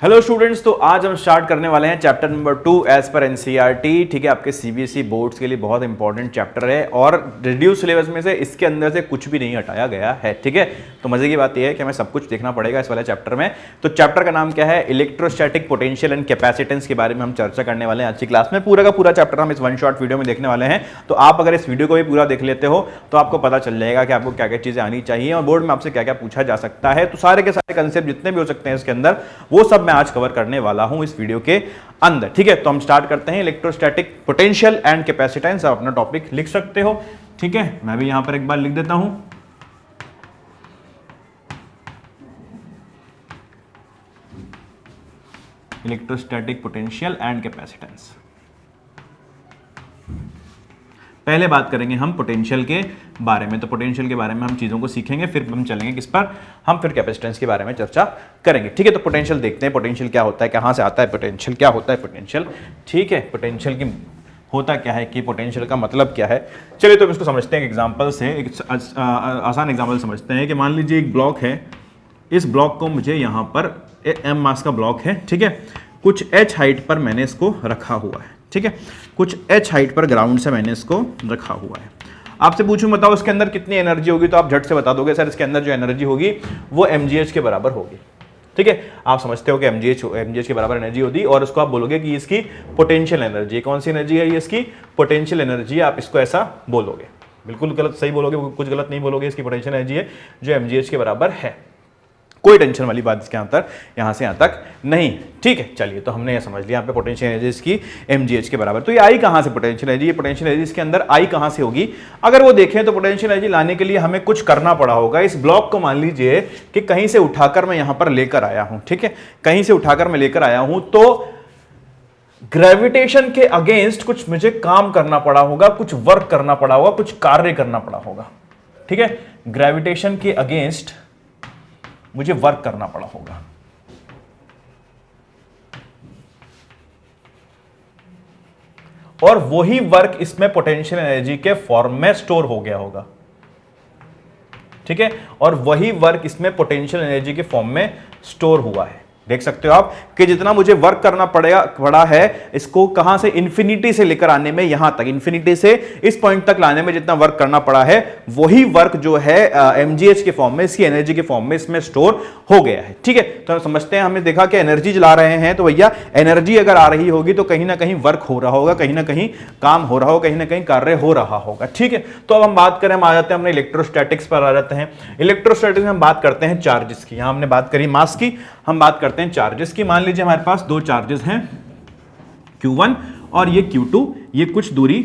Hello students, तो आज हम स्टार्ट करने वाले हैं chapter number 2 as per NCERT. ठीक है, आपके सीबीएसई बोर्ड्स के लिए बहुत इंपॉर्टेंट चैप्टर है और रिड्यूस सिलेबस में से इसके अंदर से कुछ भी नहीं हटाया गया है। ठीक है, तो मजे की बात यह है कि हमें सब कुछ देखना पड़ेगा इस वाले चैप्टर में। तो चैप्टर का नाम क्या है? इलेक्ट्रोस्टैटिक पोटेंशियल एंड कैपेसिटेंस के बारे में हम चर्चा करने वाले हैं आज की क्लास में। पूरा का पूरा चैप्टर हम इस वन शॉट वीडियो में देखने वाले हैं। तो आप अगर इस वीडियो को भी पूरा देख लेते हो तो आपको पता चल जाएगा कि आपको क्या क्या चीजें आनी चाहिए और बोर्ड में आपसे क्या क्या पूछा जा सकता है। तो सारे के सारे कंसेप्ट जितने भी हो सकते हैं इसके अंदर, वो सब मैं आज कवर करने वाला हूं इस वीडियो के अंदर। ठीक है, तो हम स्टार्ट करते हैं। इलेक्ट्रोस्टैटिक पोटेंशियल एंड कैपेसिटेंस, आप अपना टॉपिक लिख सकते हो। ठीक है, मैं भी यहां पर एक बार लिख देता हूं। Electrostatic potential and capacitance. पहले बात करेंगे हम पोटेंशियल के बारे में। तो पोटेंशियल के बारे में हम चीज़ों को सीखेंगे, फिर हम चलेंगे किस पर? हम फिर कैपेसिटेंस के बारे में चर्चा करेंगे। ठीक है, तो पोटेंशियल देखते हैं। पोटेंशियल क्या होता है, कहाँ से आता है पोटेंशियल, क्या होता है पोटेंशियल। ठीक है, पोटेंशियल की होता क्या है कि पोटेंशियल का मतलब क्या है। चलिए तो हम इसको समझते हैं एक एग्जाम्पल से। एक आसान एग्जाम्पल समझते हैं कि मान लीजिए एक ब्लॉक है। इस ब्लॉक को मुझे यहाँ पर m मास का ब्लॉक है। ठीक है, कुछ h हाइट पर मैंने इसको रखा हुआ है। ठीक है, कुछ h हाइट पर ग्राउंड से मैंने इसको रखा हुआ है। आपसे पूछूं बताओ इसके अंदर कितनी एनर्जी होगी, तो आप झट से बता दोगे सर इसके अंदर जो एनर्जी होगी वो mgh के बराबर होगी। ठीक है, आप समझते हो कि mgh के बराबर एनर्जी होगी और उसको आप बोलोगे कि इसकी पोटेंशियल एनर्जी। कौन सी एनर्जी है ये? इसकी पोटेंशियल एनर्जी। आप इसको ऐसा बोलोगे, बिल्कुल गलत सही बोलोगे, कुछ गलत नहीं बोलोगे। इसकी पोटेंशियल एनर्जी है जो mgh के बराबर है। कोई टेंशन वाली बात इसके अंदर यहां से यहां तक नहीं। ठीक है, चलिए तो हमने ये समझ लिया यहाँ पे पोटेंशियल एनर्जी इसकी mgh के बराबर। तो ये आई कहां से पोटेंशियल एनर्जी? ये पोटेंशियल एनर्जी इसके अंदर आई कहां से होगी? अगर वो देखें तो पोटेंशियल एनर्जी लाने के लिए हमें कुछ करना पड़ा होगा। इस ब्लॉक को मान लीजिए कि कहीं से उठाकर मैं यहां पर लेकर आया हूं। ठीक है, कहीं से उठाकर मैं लेकर आया हूं तो ग्रेविटेशन के अगेंस्ट कुछ मुझे काम करना पड़ा होगा, कुछ वर्क करना पड़ा होगा, कुछ कार्य करना पड़ा होगा। ठीक है, ग्रेविटेशन के अगेंस्ट मुझे वर्क करना पड़ा होगा। और वही वर्क इसमें पोटेंशियल एनर्जी के फॉर्म में स्टोर हो गया होगा। ठीक है, और वही वर्क इसमें पोटेंशियल एनर्जी के फॉर्म में स्टोर हुआ है। देख सकते हो आप कि जितना मुझे वर्क करना पड़ा है, इसको कहां से? इन्फिनिटी से लेकर आने में, यहां तक इन्फिनिटी से इस पॉइंट तक लाने में जितना वर्क करना पड़ा है, वही वर्क जो है mgh के फॉर्म में, इसकी एनर्जी के फॉर्म में इसमें स्टोर हो गया है। ठीक है, तो हम समझते हैं, हमने देखा कि एनर्जी जला रहे हैं तो भैया एनर्जी अगर आ रही होगी तो कहीं ना कहीं वर्क हो रहा होगा, कहीं ना कहीं काम हो रहा होगा, कहीं ना कहीं कार्य हो रहा होगा। ठीक है, तो अब हम बात करें, हम आ जाते हैं अपने इलेक्ट्रोस्टैटिक्स पर आ जाते हैं। इलेक्ट्रोस्टैटिक्स में हम बात करते हैं चार्जेस की। यहां हमने बात करी मास की, हम बात करते हैं चार्जेस की। मान लीजिए हमारे पास दो चार्जेस हैं, Q1 और ये Q2। ये कुछ दूरी,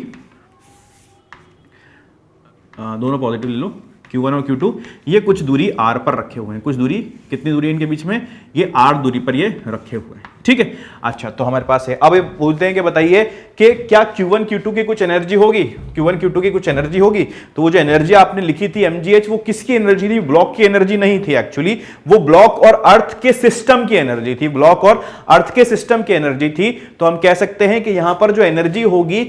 दोनों पॉजिटिव ले लो, Q1 और Q2, ये कुछ दूरी r पर रखे हुए हैं। कुछ दूरी, कितनी दूरी है इनके बीच में? ये r दूरी पर ये रखे हुए हैं। ठीक है, अच्छा तो हमारे पास है। अब ये पूछते हैं कि बताइए कि क्या Q1 Q2 की कुछ एनर्जी होगी? Q1 Q2 की कुछ एनर्जी होगी? तो वो जो एनर्जी आपने लिखी थी mgh, वो किसकी एनर्जी थी? ब्लॉक की एनर्जी नहीं थी एक्चुअली, वो ब्लॉक और अर्थ के सिस्टम की एनर्जी थी। ब्लॉक और अर्थ के सिस्टम की एनर्जी थी। तो हम कह सकते हैं कि यहां पर जो एनर्जी होगी,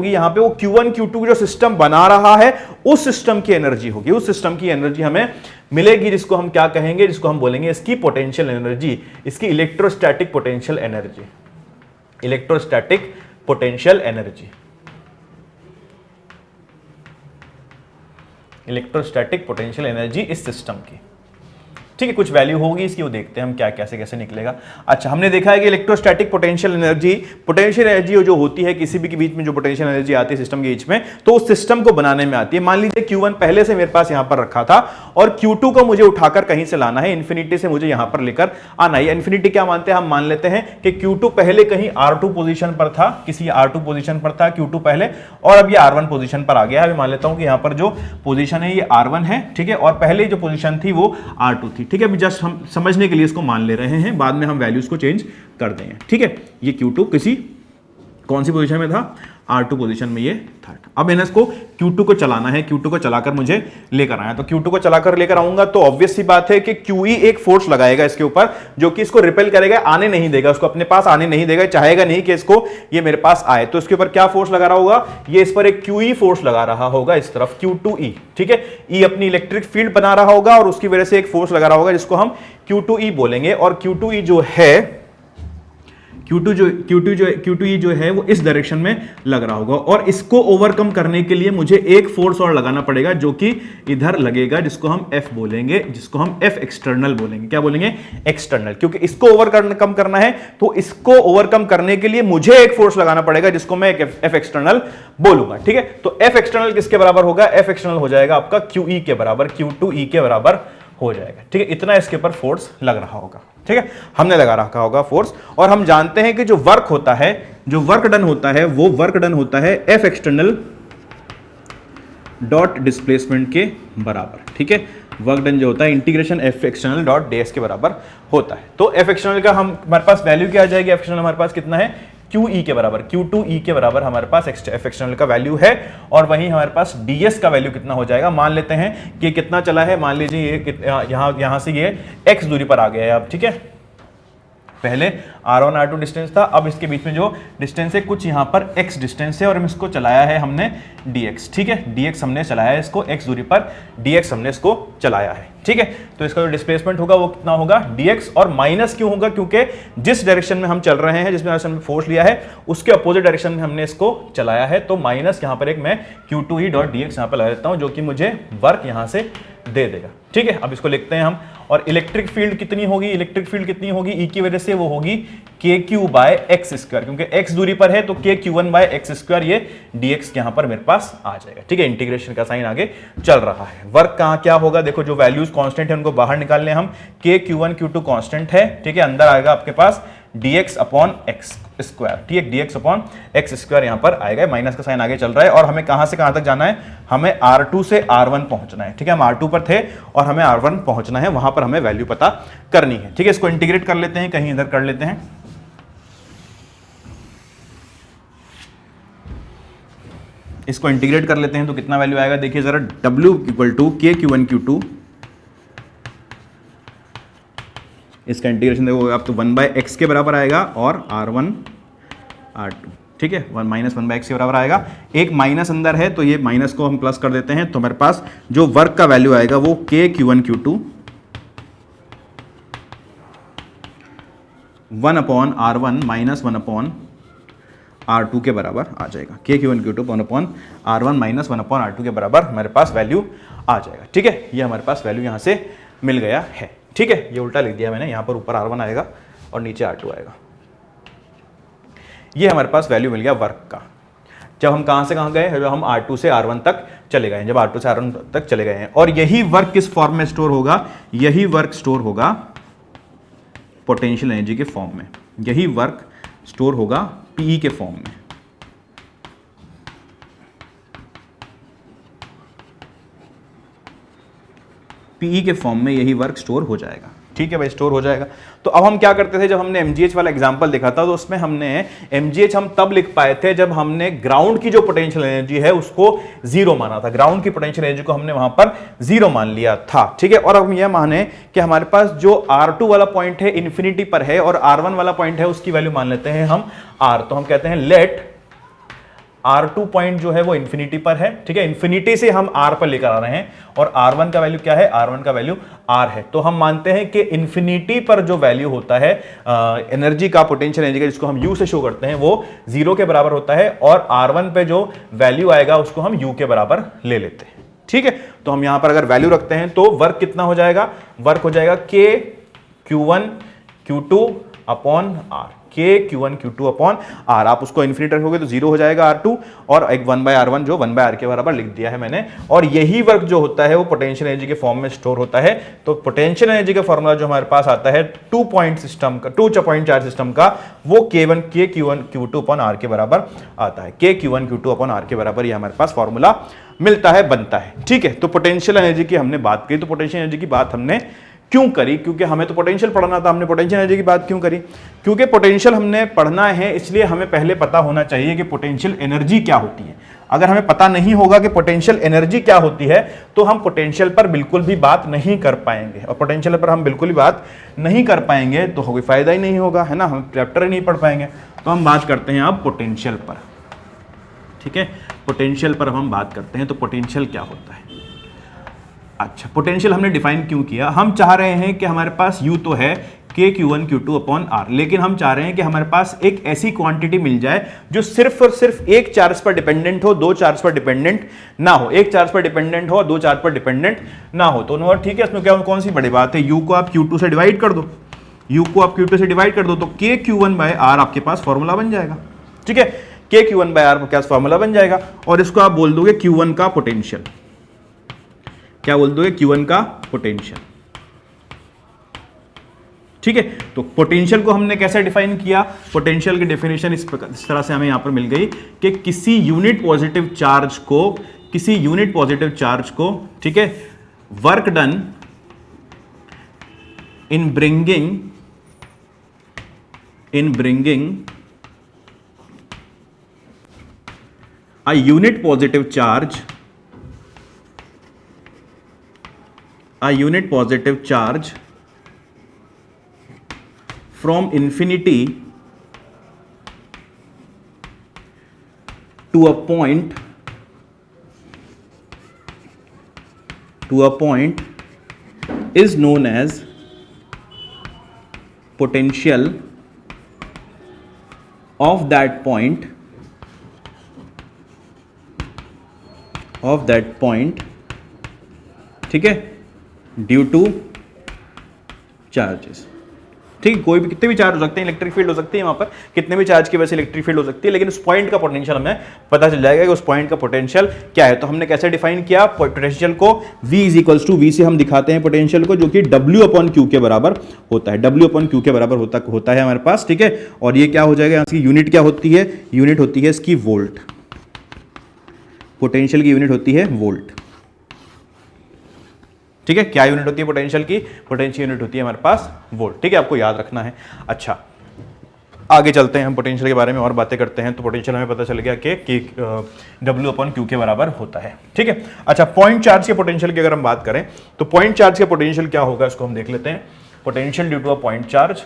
यहां पर वो Q1 Q2 जो सिस्टम बना रहा है उस सिस्टम की एनर्जी होगी। उस सिस्टम की एनर्जी हमें मिलेगी, जिसको हम क्या कहेंगे? जिसको हम बोलेंगे इसकी पोटेंशियल एनर्जी, इसकी electrostatic potential energy. Electrostatic potential energy, electrostatic potential energy इस सिस्टम की। ठीक है, कुछ वैल्यू होगी इसकी, वो देखते हैं हम क्या कैसे कैसे निकलेगा। अच्छा, हमने देखा है कि इलेक्ट्रोस्टैटिक पोटेंशियल एनर्जी जो होती है किसी भी के बीच में, जो पोटेंशियल एनर्जी आती है सिस्टम के बीच में, तो उस सिस्टम को बनाने में आती है। मान लीजिए Q1 पहले से मेरे पास यहां पर रखा था और Q2 को मुझे उठाकर कहीं से लाना है, इन्फिनिटी से मुझे यहां पर लेकर आना है। इन्फिनिटी क्या मानते हैं? हम मान लेते हैं कि Q2 पहले कहीं R2 पोजीशन पर था, किसी R2 पोजीशन पर था Q2 पहले, और अब ये R1 पोजीशन पर आ गया है। मान लेता हूं कि यहां पर जो पोजीशन है ये R1 है। ठीक है, और पहले जो पोजीशन थी वो R2 थी। ठीक है, अभी जस्ट हम समझने के लिए इसको मान ले रहे हैं, बाद में हम वैल्यूज को चेंज कर देंगे। ठीक है, ये Q2 किसी कौन सी पोजीशन में था, R2 पोजीशन में ये था। अब मैंने इसको Q2 को चलाना है, Q2 को चलाकर मुझे लेकर आया, तो Q2 को चलाकर लेकर आऊंगा तो ऑब्वियस सी बात है कि QE एक फोर्स लगाएगा इसके ऊपर जो कि इसको रिपेल करेगा, आने नहीं देगा, उसको अपने पास आने नहीं देगा, चाहेगा नहीं कि इसको ये मेरे पास आए। तो इसके ऊपर क्या फोर्स लगा रहा होगा, ये इस पर एक QE फोर्स लगा रहा होगा इस तरफ, Q2E, ठीक है। E अपनी इलेक्ट्रिक फील्ड बना रहा होगा और उसकी वजह से एक फोर्स लगा रहा होगा जिसको हम Q2E बोलेंगे। और Q2E जो है Q2E जो है वो इस डायरेक्शन में लग रहा होगा, और इसको ओवरकम करने के लिए मुझे एक फोर्स और लगाना पड़ेगा जो कि इधर लगेगा, जिसको हम F बोलेंगे, जिसको हम F एक्सटर्नल बोलेंगे। क्या बोलेंगे, एक्सटर्नल, क्योंकि इसको ओवरकम करना है तो इसको ओवरकम करने के लिए मुझे एक फोर्स लगाना पड़ेगा जिसको मैं F एक्सटर्नल बोलूंगा, ठीक है। तो F एक्सटर्नल किसके बराबर होगा, F एक्सटर्नल हो जाएगा आपका QE के बराबर, Q2E के बराबर हो जाएगा, ठीक है। इतना इसके ऊपर फोर्स लग रहा होगा, ठीक है, हमने लगा रखा होगा फोर्स। और हम जानते हैं कि जो वर्क होता है, जो वर्क डन होता है, वो वर्क डन होता है F एक्सटर्नल डॉट डिस्प्लेसमेंट के बराबर, ठीक है। वर्क डन जो होता है integration F external dot ds के बराबर होता है। तो F एक्सटर्नल का हमारे पास वैल्यू क्या आ जाएगी, F एक्सटर्नल हमारे पास कितना है, QE के बराबर, Q2E के बराबर हमारे पास F एक्सटर्नल का वैल्यू है। और वहीं हमारे पास ds का वैल्यू कितना हो जाएगा, मान लेते हैं कि कितना चला है, मान लीजिए ये यहां से ये x दूरी पर आ गया है अब, ठीक है। पहले R1 R2 डिस्टेंस था, अब इसके बीच में जो डिस्टेंस है कुछ यहाँ पर x डिस्टेंस है, और हम इसको चलाया है हमने dx, ठीक है। dx हमने चलाया है इसको, x दूरी पर dx हमने इसको चलाया है, ठीक है। तो इसका जो डिस्प्लेसमेंट होगा वो कितना होगा, dx, और माइनस क्यों होगा, क्योंकि जिस डायरेक्शन में हम चल रहे हैं, जिस डायरेक्शन में फोर्स लिया है उसके अपोजिट डायरेक्शन में हमने इसको चलाया है। तो माइनस यहाँ पर एक मैं Q2E डॉट dx यहाँ पर लगा देता हूँ, जो कि मुझे वर्क यहाँ से दे देगा, ठीक है। अब इसको लिखते हैं हम, और इलेक्ट्रिक फील्ड कितनी होगी, इलेक्ट्रिक फील्ड कितनी होगी E की वजह से, वो होगी KQ बाय एक्स स्क्वायर, क्योंकि x दूरी पर है तो KQ1 बाय एक्स स्क्वायर, ये dx यहाँ पर मेरे पास आ जाएगा, ठीक है। इंटीग्रेशन का साइन आगे चल रहा है। वर्क कहाँ क्या होगा, देखो जो वैल्यूज कांस्टेंट है उनको बाहर निकालने हम, KQ1 Q2 कांस्टेंट है, ठीक है। अंदर आएगा आपके पास dx अपॉन एक्स स्क्वायर, ठीक है, dx अपॉन एक्स स्क्वायर यहाँ पर आएगा, माइनस का साइन आगे चल रहा है। और हमें कहां से कहां तक जाना है, हमें R2 से R1 पहुंचना है, ठीक है। हम R2 पर थे और हमें R1 पहुंचना है, वहां पर हमें वैल्यू पता करनी है, ठीक है। इसको इंटीग्रेट कर लेते हैं, कहीं इधर कर लेते हैं, इसको इंटीग्रेट कर लेते हैं तो कितना वैल्यू आएगा, देखिए जरा, W equal to KQ1 Q2, इसका इंटीग्रेशन देखो आप तो 1/x के बराबर आएगा, और R1 R2, ठीक है, 1 के बराबर आएगा। एक माइनस अंदर है तो ये माइनस को हम प्लस कर देते हैं, तो हमारे पास जो वर्क का वैल्यू आएगा वो KQ1 Q2 1/R1 minus 1/R2 के बराबर आ जाएगा। KQ1 Q2 1/R1 minus 1/R2 के बराबर हमारे पास वैल्यू आ जाएगा, ठीक है। ये हमारे पास वैल्यू यहाँ से मिल गया है, ठीक है। ये उल्टा लिख दिया मैंने, यहाँ पर ऊपर R1 आएगा और नीचे R2 आएगा। ये हमारे पास वैल्यू मिल गया वर्क का। जब हम कहां से कहां गए, जब हम R2 से R1 तक चले गए, जब R2 से R1 तक चले गए हैं। और यही वर्क किस फॉर्म में स्टोर होगा, यही वर्क स्टोर होगा पोटेंशियल एनर्जी के फॉर्म में, यही वर्क स्टोर होगा PE के फॉर्म में। PE के फॉर्म में यही वर्क स्टोर हो जाएगा, ठीक है भाई, स्टोर हो जाएगा। तो अब हम क्या करते थे, जब हमने MGH वाला एग्जांपल देखा था तो उसमें हमने MGH हम तब लिख पाए थे जब हमने ग्राउंड की जो पोटेंशियल एनर्जी है उसको जीरो माना था, ग्राउंड की पोटेंशियल एनर्जी को हमने वहां पर जीरो मान लिया था, ठीक है। और अब हम यह माने कि हमारे पास जो R2 वाला पॉइंट है इन्फिनिटी पर है और R1 वाला पॉइंट है उसकी वैल्यू मान लेते हैं हम R। तो हम कहते हैं लेट R2 पॉइंट जो है वो इन्फिनिटी पर है, ठीक है, इन्फिनिटी से हम R पर लेकर आ रहे हैं, और R1 का वैल्यू क्या है, R1 का वैल्यू R है। तो हम मानते हैं कि इन्फिनिटी पर जो वैल्यू होता है एनर्जी का, पोटेंशियल एनर्जी का, जिसको हम U से शो करते हैं, वो 0 के बराबर होता है, और R1 पे जो वैल्यू आएगा उसको हम U के बराबर ले लेते हैं, ठीक है। तो हम यहां पर अगर वैल्यू रखते हैं तो वर्क कितना हो जाएगा, वर्क हो जाएगा KQ1 Q2 upon R, KQ1 Q2 upon R। आप उसको इन्फिनिटी रखोगे तो 0 हो जाएगा R2, और एक 1/R1 जो 1/R के बराबर लिख दिया है मैंने। और यही वर्क जो होता है वो पोटेंशियल एनर्जी के फॉर्म में स्टोर होता है। तो पोटेंशियल एनर्जी का फॉर्मूला जो हमारे पास आता है 2 पॉइंट सिस्टम का, 2 पॉइंट चार्ज सिस्टम का, वो KQ1 Q2 अपॉन R के बराबर आता है। KQ1 Q2 अपॉन R के बराबर ये हमारे पास फॉर्मूला मिलता है, बनता है, ठीक है। तो पोटेंशियल एनर्जी की हमने बात की, तो पोटेंशियल एनर्जी की बात हमने क्यों करी? क्योंकि हमें तो पोटेंशियल पढ़ना था, हमने पोटेंशियल एनर्जी की बात क्यों करी? क्योंकि पोटेंशियल हमने पढ़ना है, इसलिए हमें पहले पता होना चाहिए कि पोटेंशियल एनर्जी क्या होती है। अगर हमें पता नहीं होगा कि पोटेंशियल एनर्जी क्या होती है तो हम पोटेंशियल पर बिल्कुल भी बात नहीं कर पाएंगे, और पोटेंशियल पर हम बिल्कुल भी बात नहीं कर पाएंगे तो कोई फायदा ही नहीं होगा, है ना, हम चैप्टर ही नहीं पढ़ पाएंगे। तो हम बात करते हैं अब पोटेंशियल पर, ठीक है, पोटेंशियल पर हम बात करते हैं। तो पोटेंशियल क्या होता है? अच्छा, पोटेंशियल हमने डिफाइन क्यों किया? हम चाह रहे हैं कि हमारे पास U तो है KQ1 Q2 अपॉन R, लेकिन हम चाह रहे हैं कि हमारे पास एक ऐसी क्वांटिटी मिल जाए जो सिर्फ और सिर्फ एक चार्ज पर डिपेंडेंट हो, दो चार्ज पर डिपेंडेंट ना हो। एक चार्ज पर डिपेंडेंट हो, दो चार्ज पर डिपेंडेंट ना हो। तो नंबर ठीक है, इसमें क्या कौन सी बड़ी बात है? U को आप Q2 से डिवाइड कर दो, U को आप Q2 से डिवाइड कर दो तो KQ1 बाय R आपके पास फॉर्मूला बन जाएगा, ठीक है, KQ1 बाय R क्या फॉर्मूला बन जाएगा, और इसको आप बोल दोगे Q1 का पोटेंशियल। क्या बोल दोगे? Q1 का पोटेंशियल, ठीक है। तो पोटेंशियल को हमने कैसे डिफाइन किया? पोटेंशियल की डेफिनेशन इस तरह से हमें यहां पर मिल गई कि किसी यूनिट पॉजिटिव चार्ज को, ठीक है, work done in bringing a unit positive charge from infinity to a point is known as potential of that point ठीक है, ड्यू टू चार्जेस, ठीक, कोई भी कितने भी चार्ज हो सकते हैं, इलेक्ट्रिक फील्ड हो सकती है वहां पर, कितने भी चार्ज की वजह से इलेक्ट्रिक फील्ड हो सकती है, लेकिन उस पॉइंट का पोटेंशियल हमें पता चल जाएगा कि उस पॉइंट का पोटेंशियल क्या है। तो हमने कैसे डिफाइन किया पोटेंशियल को? V = V से हम दिखाते हैं पोटेंशियल को, जो कि W/Q के बराबर होता है, W/Q के बराबर होता है हमारे पास, ठीक है। और ये क्या हो जाएगा? यहाँ की यूनिट क्या होती है? यूनिट होती है इसकी वोल्ट, पोटेंशियल की यूनिट होती है वोल्ट, ठीक है। क्या यूनिट होती है पोटेंशियल की? पोटेंशियल यूनिट होती है हमारे पास वोल्ट, ठीक है, आपको याद रखना है। अच्छा, आगे चलते हैं, हम पोटेंशियल के बारे में और बातें करते हैं। तो पोटेंशियल हमें पता चल गया कि W/Q के बराबर होता है, ठीक है। अच्छा, पॉइंट चार्ज के पोटेंशियल की अगर हम बात करें तो पॉइंट चार्ज के पोटेंशियल क्या होगा, इसको हम देख लेते हैं। Potential due to a point charge,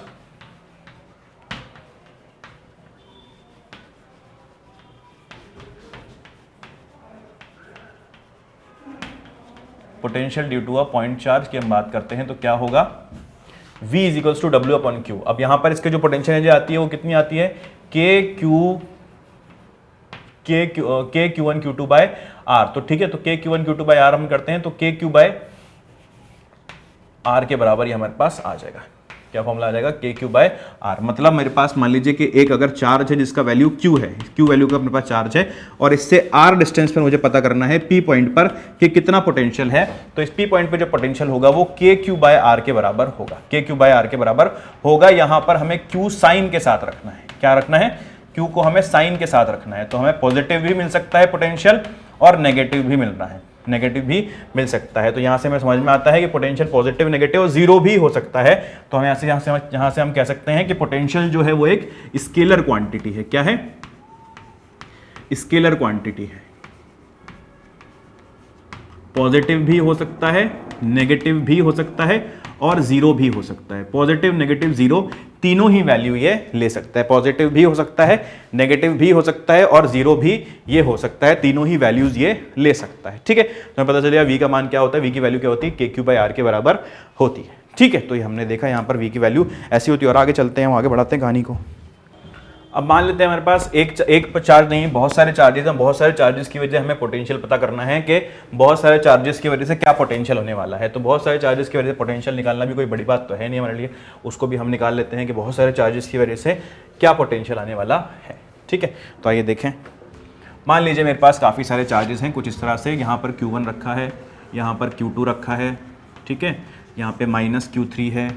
potential due to a point charge की हम बात करते हैं तो क्या होगा? V = W/Q। अब यहां पर इसके जो पोटेंशियल एनर्जी आती है वो कितनी आती है? KQ1 Q2 bye R। तो ठीक है, तो KQ1 Q2 बाय R हम करते हैं तो KQ बाय R के बराबर ये हमारे पास आ जाएगा। क्या फॉर्मूला आ जाएगा? KQ by R। मतलब मेरे पास मान लीजिए कि एक अगर चार्ज है जिसका वैल्यू Q है, Q वैल्यू का अपने पास चार्ज है, और इससे R डिस्टेंस पर मुझे पता करना है P पॉइंट पर कि कितना पोटेंशियल है। तो इस P पॉइंट पर जो पोटेंशियल होगा वो KQ बाय R के बराबर होगा, KQ बाय R के बराबर होगा। यहां पर हमें Q साइन के साथ रखना है। क्या रखना है? Q को हमें साइन के साथ रखना है। तो हमें पॉजिटिव भी मिल सकता है पोटेंशियल और नेगेटिव भी मिल रहा है, नेगेटिव भी मिल सकता है। तो यहां से हमें समझ में आता है कि पोटेंशियल पॉजिटिव, नेगेटिव और जीरो भी हो सकता है। तो हमें यहां से हम कह सकते हैं कि पोटेंशियल जो है वो एक स्केलर क्वांटिटी है। क्या है? स्केलर क्वांटिटी है। पॉजिटिव भी हो सकता है, नेगेटिव भी हो सकता है और जीरो भी हो सकता है। पॉजिटिव, नेगेटिव, जीरो तीनों ही वैल्यू ये ले सकता है। पॉजिटिव भी हो सकता है, नेगेटिव भी हो सकता है और जीरो भी ये हो सकता है। तीनों ही वैल्यूज ये ले सकता है, ठीक है। तो हमें पता चलेगा V का मान क्या होता है, V की वैल्यू क्या होती है, KQ बाय R के बराबर होती है, ठीक है। तो ये हमने देखा यहाँ पर V की वैल्यू ऐसी होती है। और आगे चलते हैं, हम आगे बढ़ाते हैं कहानी को। अब मान लेते हैं हमारे पास एक चार्ज नहीं, बहुत सारे चार्जेस हैं। बहुत सारे चार्जेस की वजह हमें पोटेंशियल पता करना है कि बहुत सारे चार्जेस की वजह से क्या पोटेंशियल होने वाला है। तो बहुत सारे चार्जेस की वजह से पोटेंशियल निकालना भी कोई बड़ी बात तो है नहीं हमारे लिए, उसको भी हम निकाल लेते हैं कि बहुत सारे चार्जेस की वजह से क्या पोटेंशियल आने वाला है, ठीक है। तो आइए देखें, मान लीजिए मेरे पास काफ़ी सारे चार्जेस हैं कुछ इस तरह से। यहाँ पर Q1 रखा है, यहाँ पर Q2 रखा है, ठीक है, यहाँ पे -Q3 है,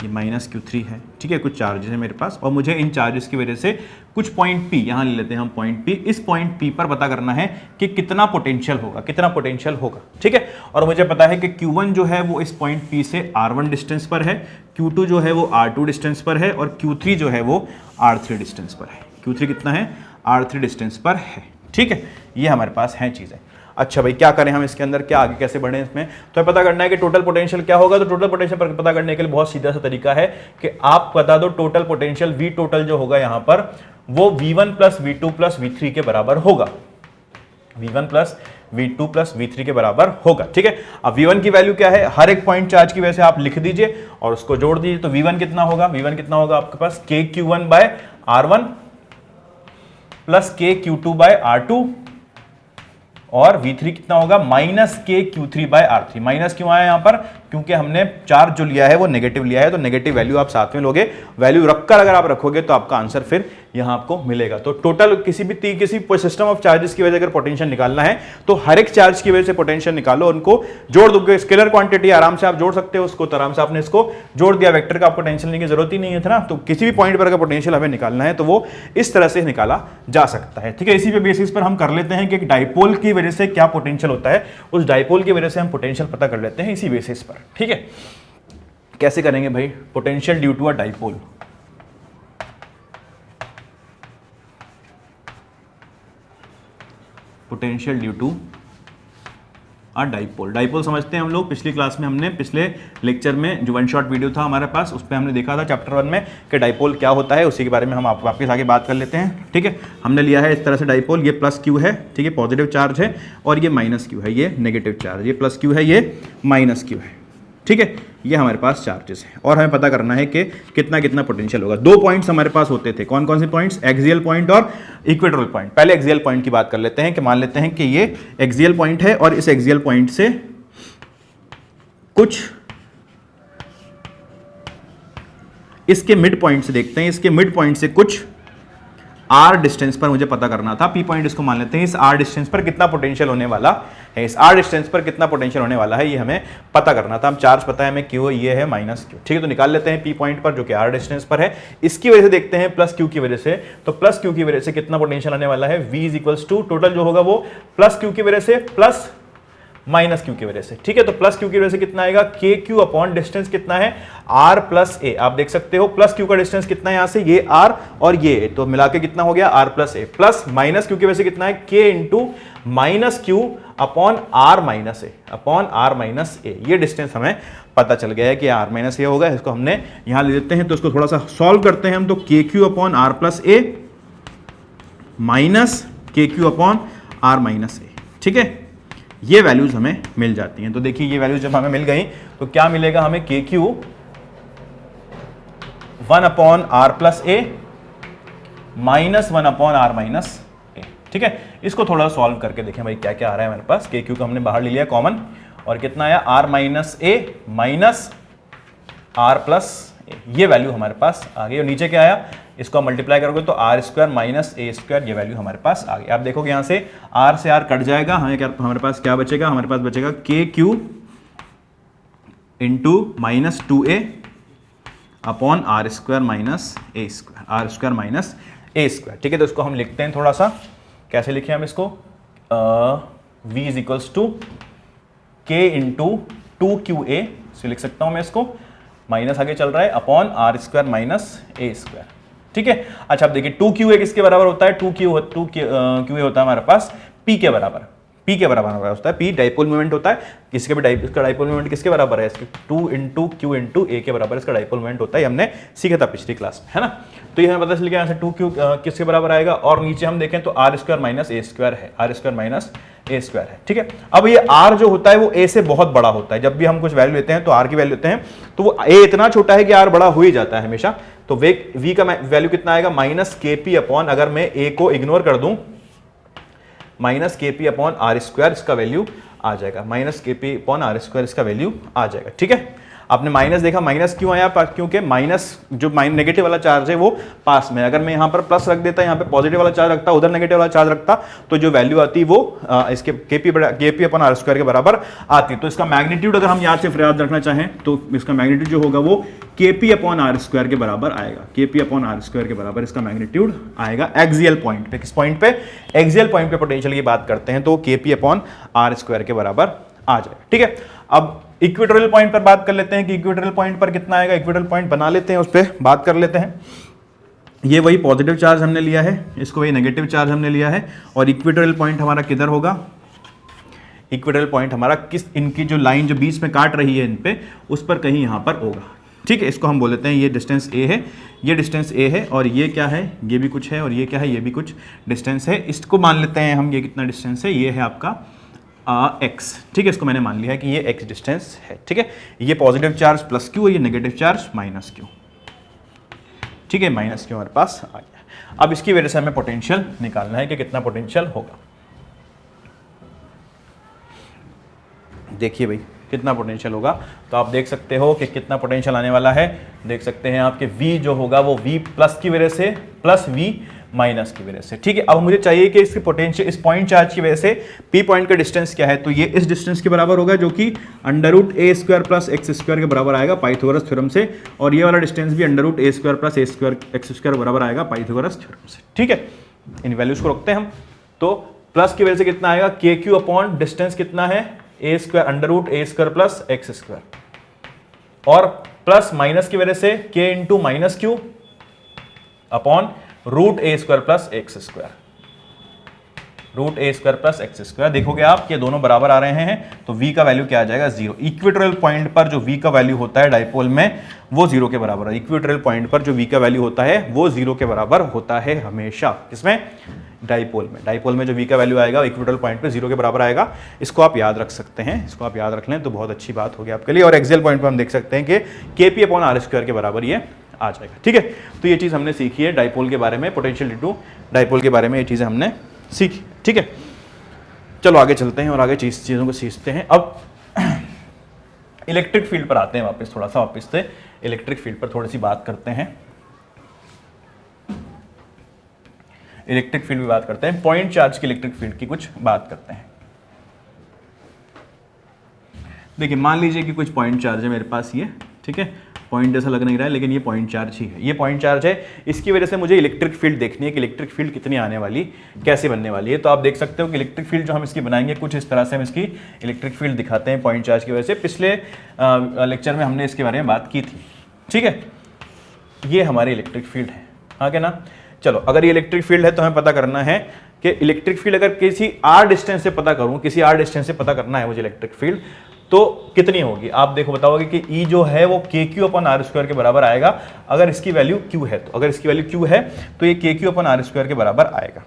ये माइनस Q3 है, ठीक है, कुछ चार्जेस है मेरे पास और मुझे इन चार्जेस की वजह से कुछ पॉइंट P, यहाँ ले लेते हैं हम पॉइंट P, इस पॉइंट P पर पता करना है कि कितना पोटेंशियल होगा, कितना पोटेंशियल होगा, ठीक है। और मुझे पता है कि Q1 जो है वो इस पॉइंट P से R1 डिस्टेंस पर है, Q2 जो है वो R2 डिस्टेंस पर है और Q3 जो है वो R3 डिस्टेंस पर है। Q3 कितना है? R3 डिस्टेंस पर है, ठीक है। ये हमारे पास हैं चीज़ें। अच्छा भाई क्या करें हम इसके अंदर, क्या आगे कैसे बढ़ें इसमें, तो पता करना है कि टोटल पोटेंशियल क्या होगा। तो टोटल पोटेंशियल पता करने के लिए बहुत सीधा सा तरीका है कि आप बता दो टोटल पोटेंशियल V टोटल जो होगा यहाँ पर वो V1 plus V2 plus V3 के बराबर होगा, V1 plus V2 plus V3 के बराबर होगा, ठीक है। अब V1 की वैल्यू क्या है, हर एक पॉइंट चार्ज की वजह से आप लिख दीजिए और उसको जोड़ दीजिए। तो V1 कितना होगा, V1 कितना होगा आपके पास KQ1 bye R1 plus KQ2 bye R2 और V3 कितना होगा minus KQ3 bye R3। Minus क्यों आया यहां पर, क्योंकि हमने चार्ज जो लिया है वो नेगेटिव लिया है, तो नेगेटिव वैल्यू आप साथ में लोगे, वैल्यू रखकर अगर आप रखोगे तो आपका आंसर फिर यहां आपको मिलेगा। तो टोटल किसी सिस्टम ऑफ चार्जेस की वजह से अगर पोटेंशियल निकालना है तो हर एक चार्ज की वजह से पोटेंशियल निकालो, उनको जोड़ दोगे। स्केलर क्वांटिटी आराम से आप जोड़ सकते हो उसको, तो आराम से आपने इसको जोड़ दिया, वेक्टर का आपको टेंशन लेने की जरूरत ही नहीं है ना। तो किसी भी पॉइंट पर अगर पोटेंशियल हमें निकालना है तो वो इस तरह से निकाला जा सकता है, ठीक है। इसी पे बेसिस पर हम कर लेते हैं कि एक डाइपोल की वजह से क्या पोटेंशियल होता है, उस डाइपोल की वजह से हम पोटेंशियल पता कर लेते हैं इसी बेसिस पर, ठीक है। कैसे करेंगे भाई, potential due to a dipole. Potential due to a dipole, dipole समझते हैं हम लोग। पिछली क्लास में हमने, पिछले लेक्चर में जो वन शॉट वीडियो था हमारे पास, उस पर हमने देखा था चैप्टर 1 में कि डाइपोल क्या होता है, उसी के बारे में हम आप वापस आगे बात कर लेते हैं, ठीक है। हमने लिया है इस तरह से डाइपोल, ये प्लस क्यू है, ठीक है, पॉजिटिव चार्ज है, और ये माइनस क्यू है, ये नेगेटिव चार्ज, ये प्लस क्यू है, ये माइनस क्यू है, ठीक है। ये हमारे पास चार्जेस हैं और हमें पता करना है कि कितना कितना पोटेंशियल होगा। दो पॉइंट्स हमारे पास होते थे, कौन कौन से पॉइंट्स, एक्सियल पॉइंट और इक्वेटोरियल पॉइंट। पहले एक्सियल पॉइंट की बात कर लेते हैं कि मान लेते हैं कि ये एक्सियल पॉइंट है और इस एक्सियल पॉइंट से कुछ इसके मिड पॉइंट से देखते हैं, इसके मिड पॉइंट से कुछ R डिस्टेंस पर मुझे पता करना था, P पॉइंट इसको मान लेते हैं, इस R डिस्टेंस पर कितना पोटेंशियल होने वाला है, इस R डिस्टेंस पर कितना पोटेंशियल होने वाला है, ये हमें पता करना था। हम चार्ज पता है हमें Q, ये है माइनस Q, ठीक है। तो निकाल लेते हैं P पॉइंट पर जो कि R डिस्टेंस पर है, इसकी वजह से देखते हैं प्लस Q की वजह से, तो प्लस Q की वजह से कितना पोटेंशियल आने वाला है, V is equals to total जो होगा वो प्लस Q की वजह से प्लस माइनस Q की वजह से, ठीक है। तो प्लस Q की वजह से कितना आएगा, KQ अपॉन डिस्टेंस कितना है R प्लस A, आप देख सकते हो प्लस Q का डिस्टेंस कितना है यहां से, ये R और ये A, तो मिला के कितना हो गया R plus A, plus minus Q की वजह से कितना है K into minus Q upon R minus A, upon R minus A। ये डिस्टेंस हमें पता चल गया है कि R माइनस A होगा, इसको हमने यहां ले लेते हैं, तो इसको थोड़ा सा सॉल्व करते हैं हम। तो KQ upon R plus A minus KQ upon R minus A, ठीक है। ये वैल्यूज हमें मिल जाती हैं। तो देखिए ये वैल्यूज जब हमें मिल गई तो क्या मिलेगा हमें, KQ 1 upon R plus A minus 1 upon R minus A, ठीक है। इसको थोड़ा सॉल्व करके देखें भाई क्या क्या आ रहा है हमारे पास। KQ को हमने बाहर ले लिया कॉमन, और कितना आया R minus A minus R plus A, ये वैल्यू हमारे पास आ गई। और नीचे क्या आया, इसको मल्टीप्लाई करोगे तो R square minus A square, ये वैल्यू हमारे पास आ गई। आप देखोगे यहाँ से R से R कट जाएगा, हमारे पास क्या बचेगा, हमारे पास बचेगा KQ into minus 2A upon R square minus A square, R square minus A square, ठीक है। तो इसको हम लिखते हैं थोड़ा सा, कैसे लिखे हम इसको, V is equals to K into 2QA से लिख सकता हूं मैं इसको, माइनस आगे चल रहा है upon R square minus A square, ठीक है। अच्छा अब देखिए 2QA किसके बराबर होता है, 2QA होता है हमारे पास P के बराबर, P के बराबर होता है, P डाइपोल मोमेंट होता है, किसके भी इसका डाइपोल मोमेंट किसके बराबर है, इसके 2 इंटू Q इंटू A के बराबर इसका डाइपोल मोमेंट होता है, हमने सीखा था पिछली क्लास में, है ना। तो ये हमें पता चल गया यहाँ से 2Q किसके बराबर आएगा, और नीचे हम देखें तो R square minus A square है, R square minus A square है, ठीक है। अब ये R जो होता है वो A से बहुत बड़ा होता है, जब भी हम कुछ वैल्यू लेते हैं तो R की वैल्यू लेते हैं तो वो A इतना छोटा है कि R बड़ा हो ही जाता है हमेशा। तो V का वैल्यू कितना आएगा, माइनस KP अपॉन, अगर मैं A को इग्नोर कर दूं, minus KP upon R square इसका वैल्यू आ जाएगा, minus KP upon R square इसका वैल्यू आ जाएगा, ठीक है। आपने माइनस देखा, माइनस क्यों आया? क्योंकि माइनस जो नेगेटिव वाला चार्ज है वो पास में, अगर मैं यहाँ पर प्लस रख देता, यहाँ पे पॉजिटिव वाला चार्ज रखता, उधर नेगेटिव वाला चार्ज रखता, तो जो वैल्यू आती वो इसके केपी अपन आर स्क्वायर के बराबर आती। तो इसका मैग्नीट्यूड अगर हम याद से याद रखना चाहें तो इसका मैग्नीट्यूड जो होगा वो केपी अपॉन आर स्क्वायर के बराबर आएगा। केपी अपॉन आर स्क्वायर के बराबर इसका मैग्नीट्यूड आएगा एक्सियल पॉइंट पे। किस पॉइंट पे? एक्सियल पॉइंट पे पोटेंशियल की बात करते हैं तो केपी अपॉन आर स्क्वायर के बराबर आ जाएगा। ठीक है, अब इक्वेटोरियल पॉइंट पर बात कर लेते हैं कि इक्वेटोरियल पॉइंट पर कितना आएगा। इक्वेटोरियल पॉइंट बना लेते हैं, उस पर बात कर लेते हैं। ये वही पॉजिटिव चार्ज हमने लिया है, इसको वही नेगेटिव चार्ज हमने लिया है, और इक्वेटोरियल पॉइंट हमारा किधर होगा? इक्वेटोरियल पॉइंट हमारा किस, इनकी जो लाइन जो बीच में काट रही है इन पे, उस पर कहीं यहाँ पर होगा। ठीक है, इसको हम बोल लेते हैं ये डिस्टेंस ए है, ये डिस्टेंस ए है, और ये क्या है? ये भी कुछ है, और ये क्या है? ये भी कुछ डिस्टेंस है। इसको मान लेते हैं हम, ये कितना डिस्टेंस है? ये है आपका x। ठीक है, इसको मैंने मान लिया है कि ये x डिस्टेंस है। ठीक है, ये पॉजिटिव चार्ज प्लस क्यू है, ये नेगेटिव चार्ज माइनस क्यू। ठीक है, माइनस क्यू हमारे पास आ गया। अब इसकी वजह से हमें पोटेंशियल निकालना है कि कितना पोटेंशियल होगा। देखिए भाई कितना पोटेंशियल होगा, तो आप देख सकते हो कि कितना पोटेंशियल आने वाला है। देख सकते हैं आपके v जो होगा वो v प्लस की वजह से प्लस v माइनस की वजह से। ठीक है, अब मुझे चाहिए कि इसकी पोटेंशियल, इस पॉइंट चार्ज की वजह से p पॉइंट का डिस्टेंस क्या है, तो ये इस डिस्टेंस के बराबर होगा जो कि under root a square plus x square के बराबर आएगा पाइथागोरस थ्योरम से, और ये वाला डिस्टेंस भी under root a square plus A square x square बराबर आएगा पाइथागोरस थ्योरम से। ठीक है, इन वैल्यूज को रखते हैं हम। तो प्लस की वजह से कितना आएगा? के क्यू अपॉन डिस्टेंस कितना है? A square under root a square plus x square, और प्लस माइनस की वजह से के into minus q upon root a square plus x square, root a square plus x square. देखोगे आप कि दोनों बराबर आ रहे हैं, तो v का वैल्यू क्या आ जाएगा? 0। इक्वेटोरियल पॉइंट पर जो v का वैल्यू होता है डाइपोल में वो 0 के बराबर है। इक्वेटोरियल पॉइंट पर जो v का वैल्यू होता है वो 0 के बराबर होता है हमेशा। किसमें? डाइपोल में। डाइपोल में जो v का वैल्यू आएगा इक्वेटोरियल पॉइंट पे 0 के बराबर आएगा। इसको आप याद रख सकते हैं, इसको आप याद रख लें तो बहुत अच्छी बात होगी आपके लिए। और एक्सियल पॉइंट पर हम देख सकते हैं कि केपी अपॉन आर स्क्वायर के बराबर ये आ जाएगा। ठीक है, तो ये चीज़ हमने सीखी है डाइपोल के बारे में, पोटेंशियल ड्यू टू डाइपोल के बारे में ये चीज़ें हमने सीखी। ठीक है, चलो आगे चलते हैं और आगे चीज़ों को सीखते हैं। अब इलेक्ट्रिक फील्ड पर आते हैं वापस, थोड़ा सा वापस से इलेक्ट्रिक फील्ड पर थोड़ी सी बात करते हैं। इलेक्ट्रिक फील्ड की बात करते हैं, पॉइंट चार्ज की इलेक्ट्रिक फील्ड की कुछ बात करते हैं। देखिए मान लीजिए कि कुछ पॉइंट चार्ज है मेरे पास ये, ठीक है, पॉइंट जैसा लग नहीं रहा है लेकिन ये पॉइंट चार्ज ही है। ये पॉइंट चार्ज है, इसकी वजह से मुझे इलेक्ट्रिक फील्ड देखनी है कि इलेक्ट्रिक फील्ड कितनी आने वाली, कैसे बनने वाली है। तो आप देख सकते हो कि इलेक्ट्रिक फील्ड जो हम इसकी बनाएंगे कुछ इस तरह से हम इसकी इलेक्ट्रिक फील्ड दिखाते हैं पॉइंट चार्ज की वजह से। पिछले लेक्चर में हमने इसके बारे में बात की थी। ठीक है, ये हमारी इलेक्ट्रिक फील्ड है, हाँ क्या ना। चलो अगर ये इलेक्ट्रिक फील्ड है तो हमें पता करना है कि इलेक्ट्रिक फील्ड अगर किसी आर डिस्टेंस से पता करूं, किसी आर डिस्टेंस से पता करना है मुझे इलेक्ट्रिक फील्ड, तो कितनी होगी। आप देखो बताओगे कि E जो है वो के क्यू अपन आर स्क्वायर के बराबर आएगा अगर इसकी वैल्यू Q है। तो अगर इसकी वैल्यू Q है तो ये के क्यू अपन आर स्क्वायर के बराबर आएगा।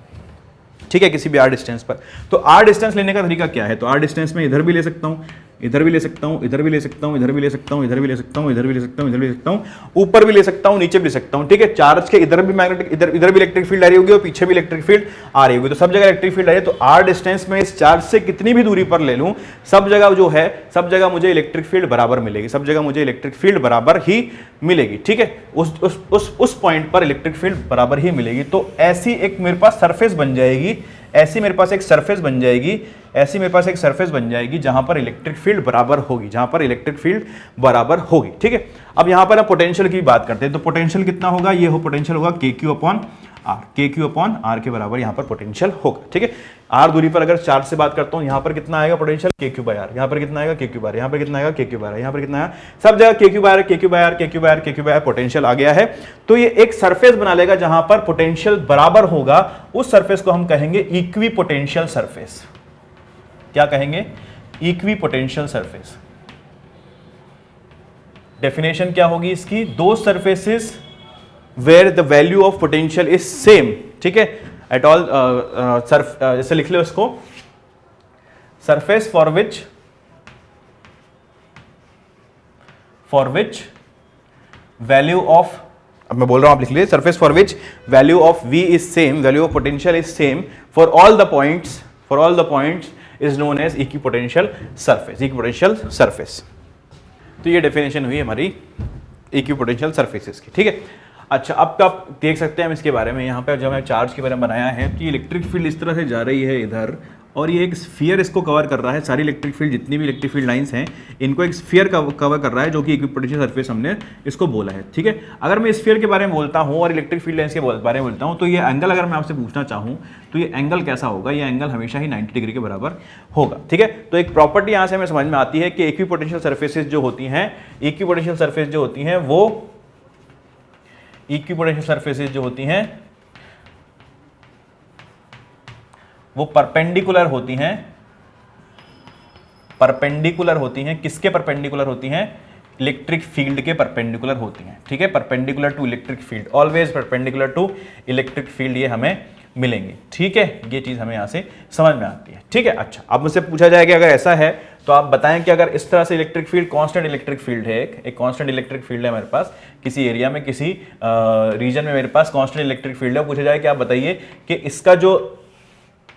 ठीक है, किसी भी आर डिस्टेंस पर। तो आर डिस्टेंस लेने का तरीका क्या है, तो आर डिस्टेंस में इधर भी ले सकता हूं, इधर भी ले सकता हूं, इधर भी ले सकता हूं, इधर भी ले सकता हूं, इधर भी ले सकता हूं, इधर भी ले सकता हूं, इधर भी ले सकता हूं, ऊपर भी ले सकता हूं, नीचे भी ले सकता हूं। ठीक है, चार्ज के इधर भी मैग्नेटिक, इधर भी इलेक्ट्रिक फील्ड आ रही होगी और पीछे भी इलेक्ट्रिक फील्ड आ रही होगी। तो सब जगह इलेक्ट्रिक फील्ड आ रही है। तो आर डिस्टेंस में इस चार्ज से कितनी भी दूरी पर ले लूं, सब जगह जो है, सब जगह मुझे इलेक्ट्रिक फील्ड बराबर मिलेगी, सब जगह मुझे इलेक्ट्रिक फील्ड बराबर ही मिलेगी। ठीक है, उस पॉइंट पर इलेक्ट्रिक फील्ड बराबर ही मिलेगी। तो ऐसी एक मेरे पास सरफेस बन जाएगी, ऐसी मेरे पास एक सरफेस बन जाएगी, ऐसी मेरे पास एक सरफेस बन जाएगी जहां पर इलेक्ट्रिक फील्ड बराबर होगी, जहां पर इलेक्ट्रिक फील्ड बराबर होगी। ठीक है, अब यहां पर हम पोटेंशियल की बात करते हैं। तो पोटेंशियल कितना होगा, ये हो पोटेंशियल होगा के क्यू अपॉन आर, के क्यू अपॉन आर के बराबर यहां पर पोटेंशियल होगा। ठीक है, आर दूरी पर अगर चार्ज से बात करता हूं, यहां पर कितना आएगा पोटेंशियल, के क्यू बाय आर, यहां पर कितना आएगा के क्यू बाय आर, यहां पर कितना आएगा के क्यू बाय आर, यहां पर कितना आएगा, सब जगह के क्यू बाय आर, के क्यू बाय आर, के क्यू बाय आर, के क्यू बाय आर पोटेंशियल आ गया है। तो ये एक सरफेस बना लेगा जहां पर पोटेंशियल बराबर होगा। उस सरफेस को हम कहेंगे इक्वी पोटेंशियल सरफेस। क्या कहेंगे, इक्वी पोटेंशियल सरफेस। डेफिनेशन क्या होगी इसकी, दो surfaces where the value of potential is same. ठीक है, एट ऑल जैसे लिख लो इसको, surface for which value of, अब मैं बोल रहा हूं आप लिख लीजिए, surface for which value of v is same, value of potential is same for all the points is known as equipotential surface, equipotential surface. तो ये डेफिनेशन हुई हमारी इक्विपोटेंशियल सरफेसेस की, ठीक है। अच्छा, अब आप देख सकते हैं हम इसके बारे में, यहाँ पे जब हमने चार्ज के बारे में बनाया है कि इलेक्ट्रिक फील्ड इस तरह से जा रही है इधर, और ये एक स्फीयर इसको कवर कर रहा है, सारी इलेक्ट्रिक फील्ड जितनी भी इलेक्ट्रिक फील्ड लाइंस हैं इनको एक स्फीयर कवर कर रहा है, जो कि इक्विपोटेंशियल सरफेस हमने इसको बोला है, ठीक है। अगर मैं स्फीयर के बारे में बोलता हूँ और इलेक्ट्रिक फील्ड लाइंस के बारे में बोलता हूँ, तो ये एंगल अगर मैं आपसे पूछना चाहूँ तो ये एंगल कैसा होगा, ये एंगल हमेशा ही 90 डिग्री के बराबर होगा, ठीक है। तो एक प्रॉपर्टी यहाँ से हमें समझ में आती है कि इक्विपोटेंशियल सरफेसेस जो होती हैं, इक्विपोटेंशियल सरफेस जो होती हैं वो इक्विपोटेंशियल सरफेसेस जो होती हैं वो परपेंडिकुलर होती हैं, परपेंडिकुलर होती हैं, किसके परपेंडिकुलर होती हैं, इलेक्ट्रिक फील्ड के परपेंडिकुलर होती हैं, ठीक है। Perpendicular to electric field, always perpendicular to electric field, ये हमें मिलेंगे, ठीक है। ये चीज हमें यहां से समझ में आती है, ठीक है। अच्छा, अब मुझसे पूछा जाए कि अगर ऐसा है तो आप बताएं कि अगर इस तरह से electric field, constant electric field है, एक कांस्टेंट इलेक्ट्रिक फील्ड है मेरे पास, किसी एरिया में, किसी रीजन में मेरे पास कांस्टेंट इलेक्ट्रिक फील्ड है, पूछा जाए कि आप बताइए कि इसका जो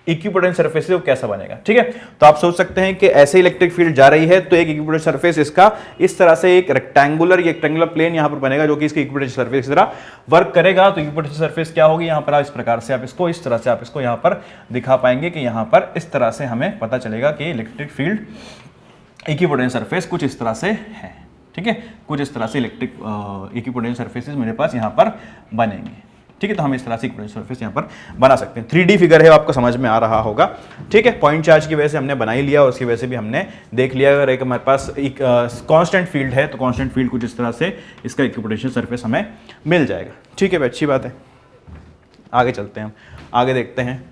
इक्विपोटेंशियल सरफेस है वो कैसा बनेगा, ठीक है। तो आप सोच सकते हैं कि ऐसे इलेक्ट्रिक फील्ड जा रही है तो एक इक्विपोटेंशियल सरफेस इसका इस तरह से एक रेक्टेंगुलर प्लेन यहां पर बनेगा, जो कि इसकी इक्विपोटेंशियल सरफेस की तरह वर्क करेगा। तो इक्विपोटेंशियल सरफेस क्या होगी, यहां पर आप इस प्रकार से आप इसको, इस तरह से आप इसको यहां पर दिखा पाएंगे कि यहां पर इस तरह से हमें पता चलेगा कि इलेक्ट्रिक फील्ड, इक्विपोटेंशियल सरफेस कुछ इस तरह से है, ठीक है। कुछ इस तरह से इलेक्ट्रिक इक्विपोटेंशियल सरफेसेस मेरे पास यहां पर बनेंगे, ठीक है। तो हम इस तरह से इक्विपोटेंशियल सरफेस यहां पर बना सकते हैं। 3D फिगर है, आपको समझ में आ रहा होगा, ठीक है। पॉइंट चार्ज की वजह से हमने बना ही लिया और उसकी वजह से भी हमने देख लिया। अगर एक हमारे पास एक कांस्टेंट फील्ड है तो कांस्टेंट फील्ड कुछ इस तरह से इसका इक्विपोटेंशियल सरफेस हमें मिल जाएगा, ठीक है भाई, अच्छी बात है। आगे चलते हैं, हम आगे देखते हैं।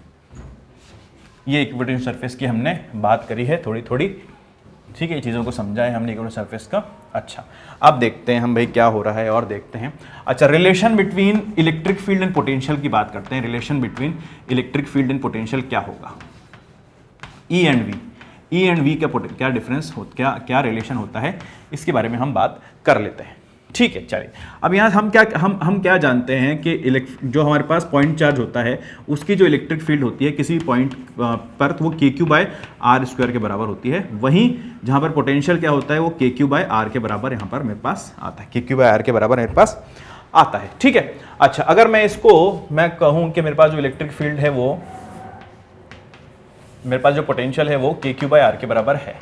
ये इक्विपोटेंशियल सरफेस की हमने बात करी है थोड़ी थोड़ी, ठीक है। ये चीज़ों को समझा है हमने इक्विपोटेंशियल सरफेस का। अच्छा, अब देखते हैं हम भाई क्या हो रहा है और देखते हैं। अच्छा, relation between electric field and potential की बात करते हैं। Relation between electric field and potential क्या होगा, ई एंड वी का क्या डिफरेंस हो, क्या रिलेशन होता है, इसके बारे में हम बात कर लेते हैं, ठीक है। चलिए, अब यहाँ हम क्या जानते हैं कि जो हमारे पास पॉइंट चार्ज होता है उसकी जो इलेक्ट्रिक फील्ड होती है किसी पॉइंट पर, तो वो KQ/R² के बराबर होती है। वहीं जहाँ पर पोटेंशियल क्या होता है वो KQ/R के बराबर यहाँ पर मेरे पास आता है, KQ/R के बराबर मेरे पास आता है, ठीक है। अच्छा, अगर मैं कहूँ कि मेरे पास जो इलेक्ट्रिक फील्ड है वो, मेरे पास जो पोटेंशियल है वो KQ/R के बराबर है,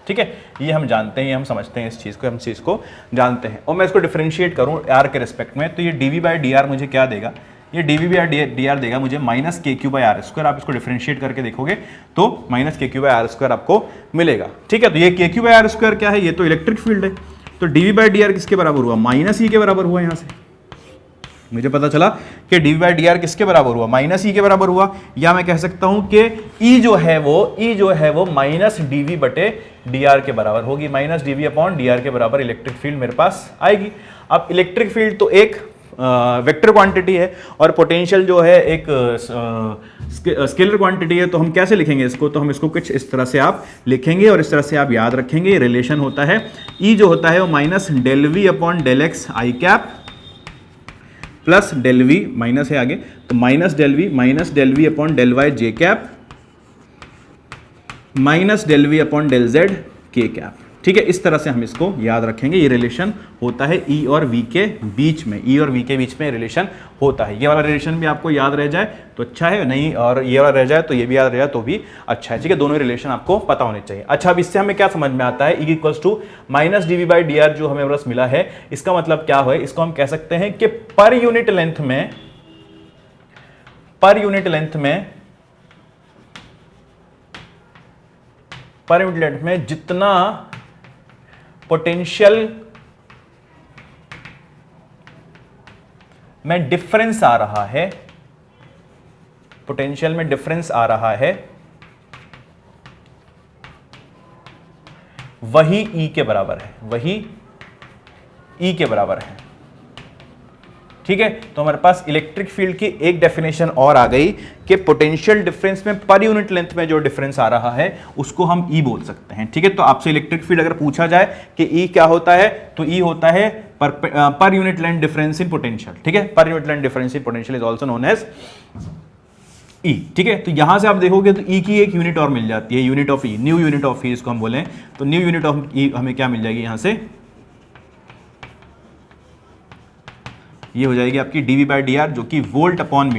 ठीक है। ये हम जानते हैं, ये हम समझते हैं, इस चीज़ को, हम चीज़ को जानते हैं। और मैं इसको डिफरेंशिएट करूं R के रिस्पेक्ट में, तो ये dV/dr मुझे क्या देगा, ये dV/dr देगा मुझे -KQ/R²। आप इसको डिफरेंशिएट करके देखोगे तो -KQ/R² आपको मिलेगा, ठीक है। तो ये KQ/R² क्या है, ये तो इलेक्ट्रिक फील्ड है। तो dV/dr किसके बराबर हुआ, -E के बराबर हुआ। यहाँ से मुझे पता चला कि dV/dr किसके बराबर हुआ, -E के बराबर हुआ। या मैं कह सकता हूं कि E जो है वो -dV/dr के बराबर होगी, -dV/dr के बराबर इलेक्ट्रिक फील्ड मेरे पास आएगी। अब इलेक्ट्रिक फील्ड तो एक वेक्टर क्वांटिटी है और पोटेंशियल जो है एक स्केलर क्वांटिटी है। तो हम कैसे लिखेंगे इसको, तो हम इसको कुछ इस तरह से आप लिखेंगे और इस तरह से आप याद रखेंगे। रिलेशन होता है E जो होता है वो -∂V/∂x i cap plus del v, minus है आगे, तो -del v/∂y j cap -del v/del z k cap, ठीक है। इस तरह से हम इसको याद रखेंगे। ये रिलेशन होता है E और V के बीच में, E और V के बीच में रिलेशन होता है। ये वाला रिलेशन भी आपको याद रह जाए तो अच्छा है, नहीं और ये वाला रह जाए तो ये भी याद रह जाए तो भी अच्छा है, ठीक है। दोनों रिलेशन आपको पता होने चाहिए। अच्छा, अब इससे हमें क्या समझ में आता है, E = -dV/dr जो हमें बस मिला है, इसका मतलब क्या है, इसको हम कह सकते हैं कि पर यूनिट लेंथ में जितना पोटेंशियल में डिफरेंस आ रहा है, पोटेंशियल में डिफरेंस आ रहा है, वही E के बराबर है, वही E के बराबर है, ठीक है। तो हमारे पास इलेक्ट्रिक फील्ड की एक डेफिनेशन और आ गई कि पोटेंशियल डिफरेंस में पर यूनिट लेंथ में जो डिफरेंस आ रहा है उसको हम E बोल सकते हैं, ठीक है। तो आपसे इलेक्ट्रिक फील्ड अगर पूछा जाए कि E क्या होता है, तो E होता है per unit length difference in potential, ठीक है। Per unit length difference in potential is also known as E, ठीक है। तो यहां से आप देखोगे तो E की एक यूनिट और मिल जाती है, unit of E, new unit of E इसको हम बोलें, तो न्यू यूनिट ऑफ E हमें क्या मिल जाएगी, यहां से ये हो जाएगी आपकी dV/dr जो कि वोल्ट अपॉन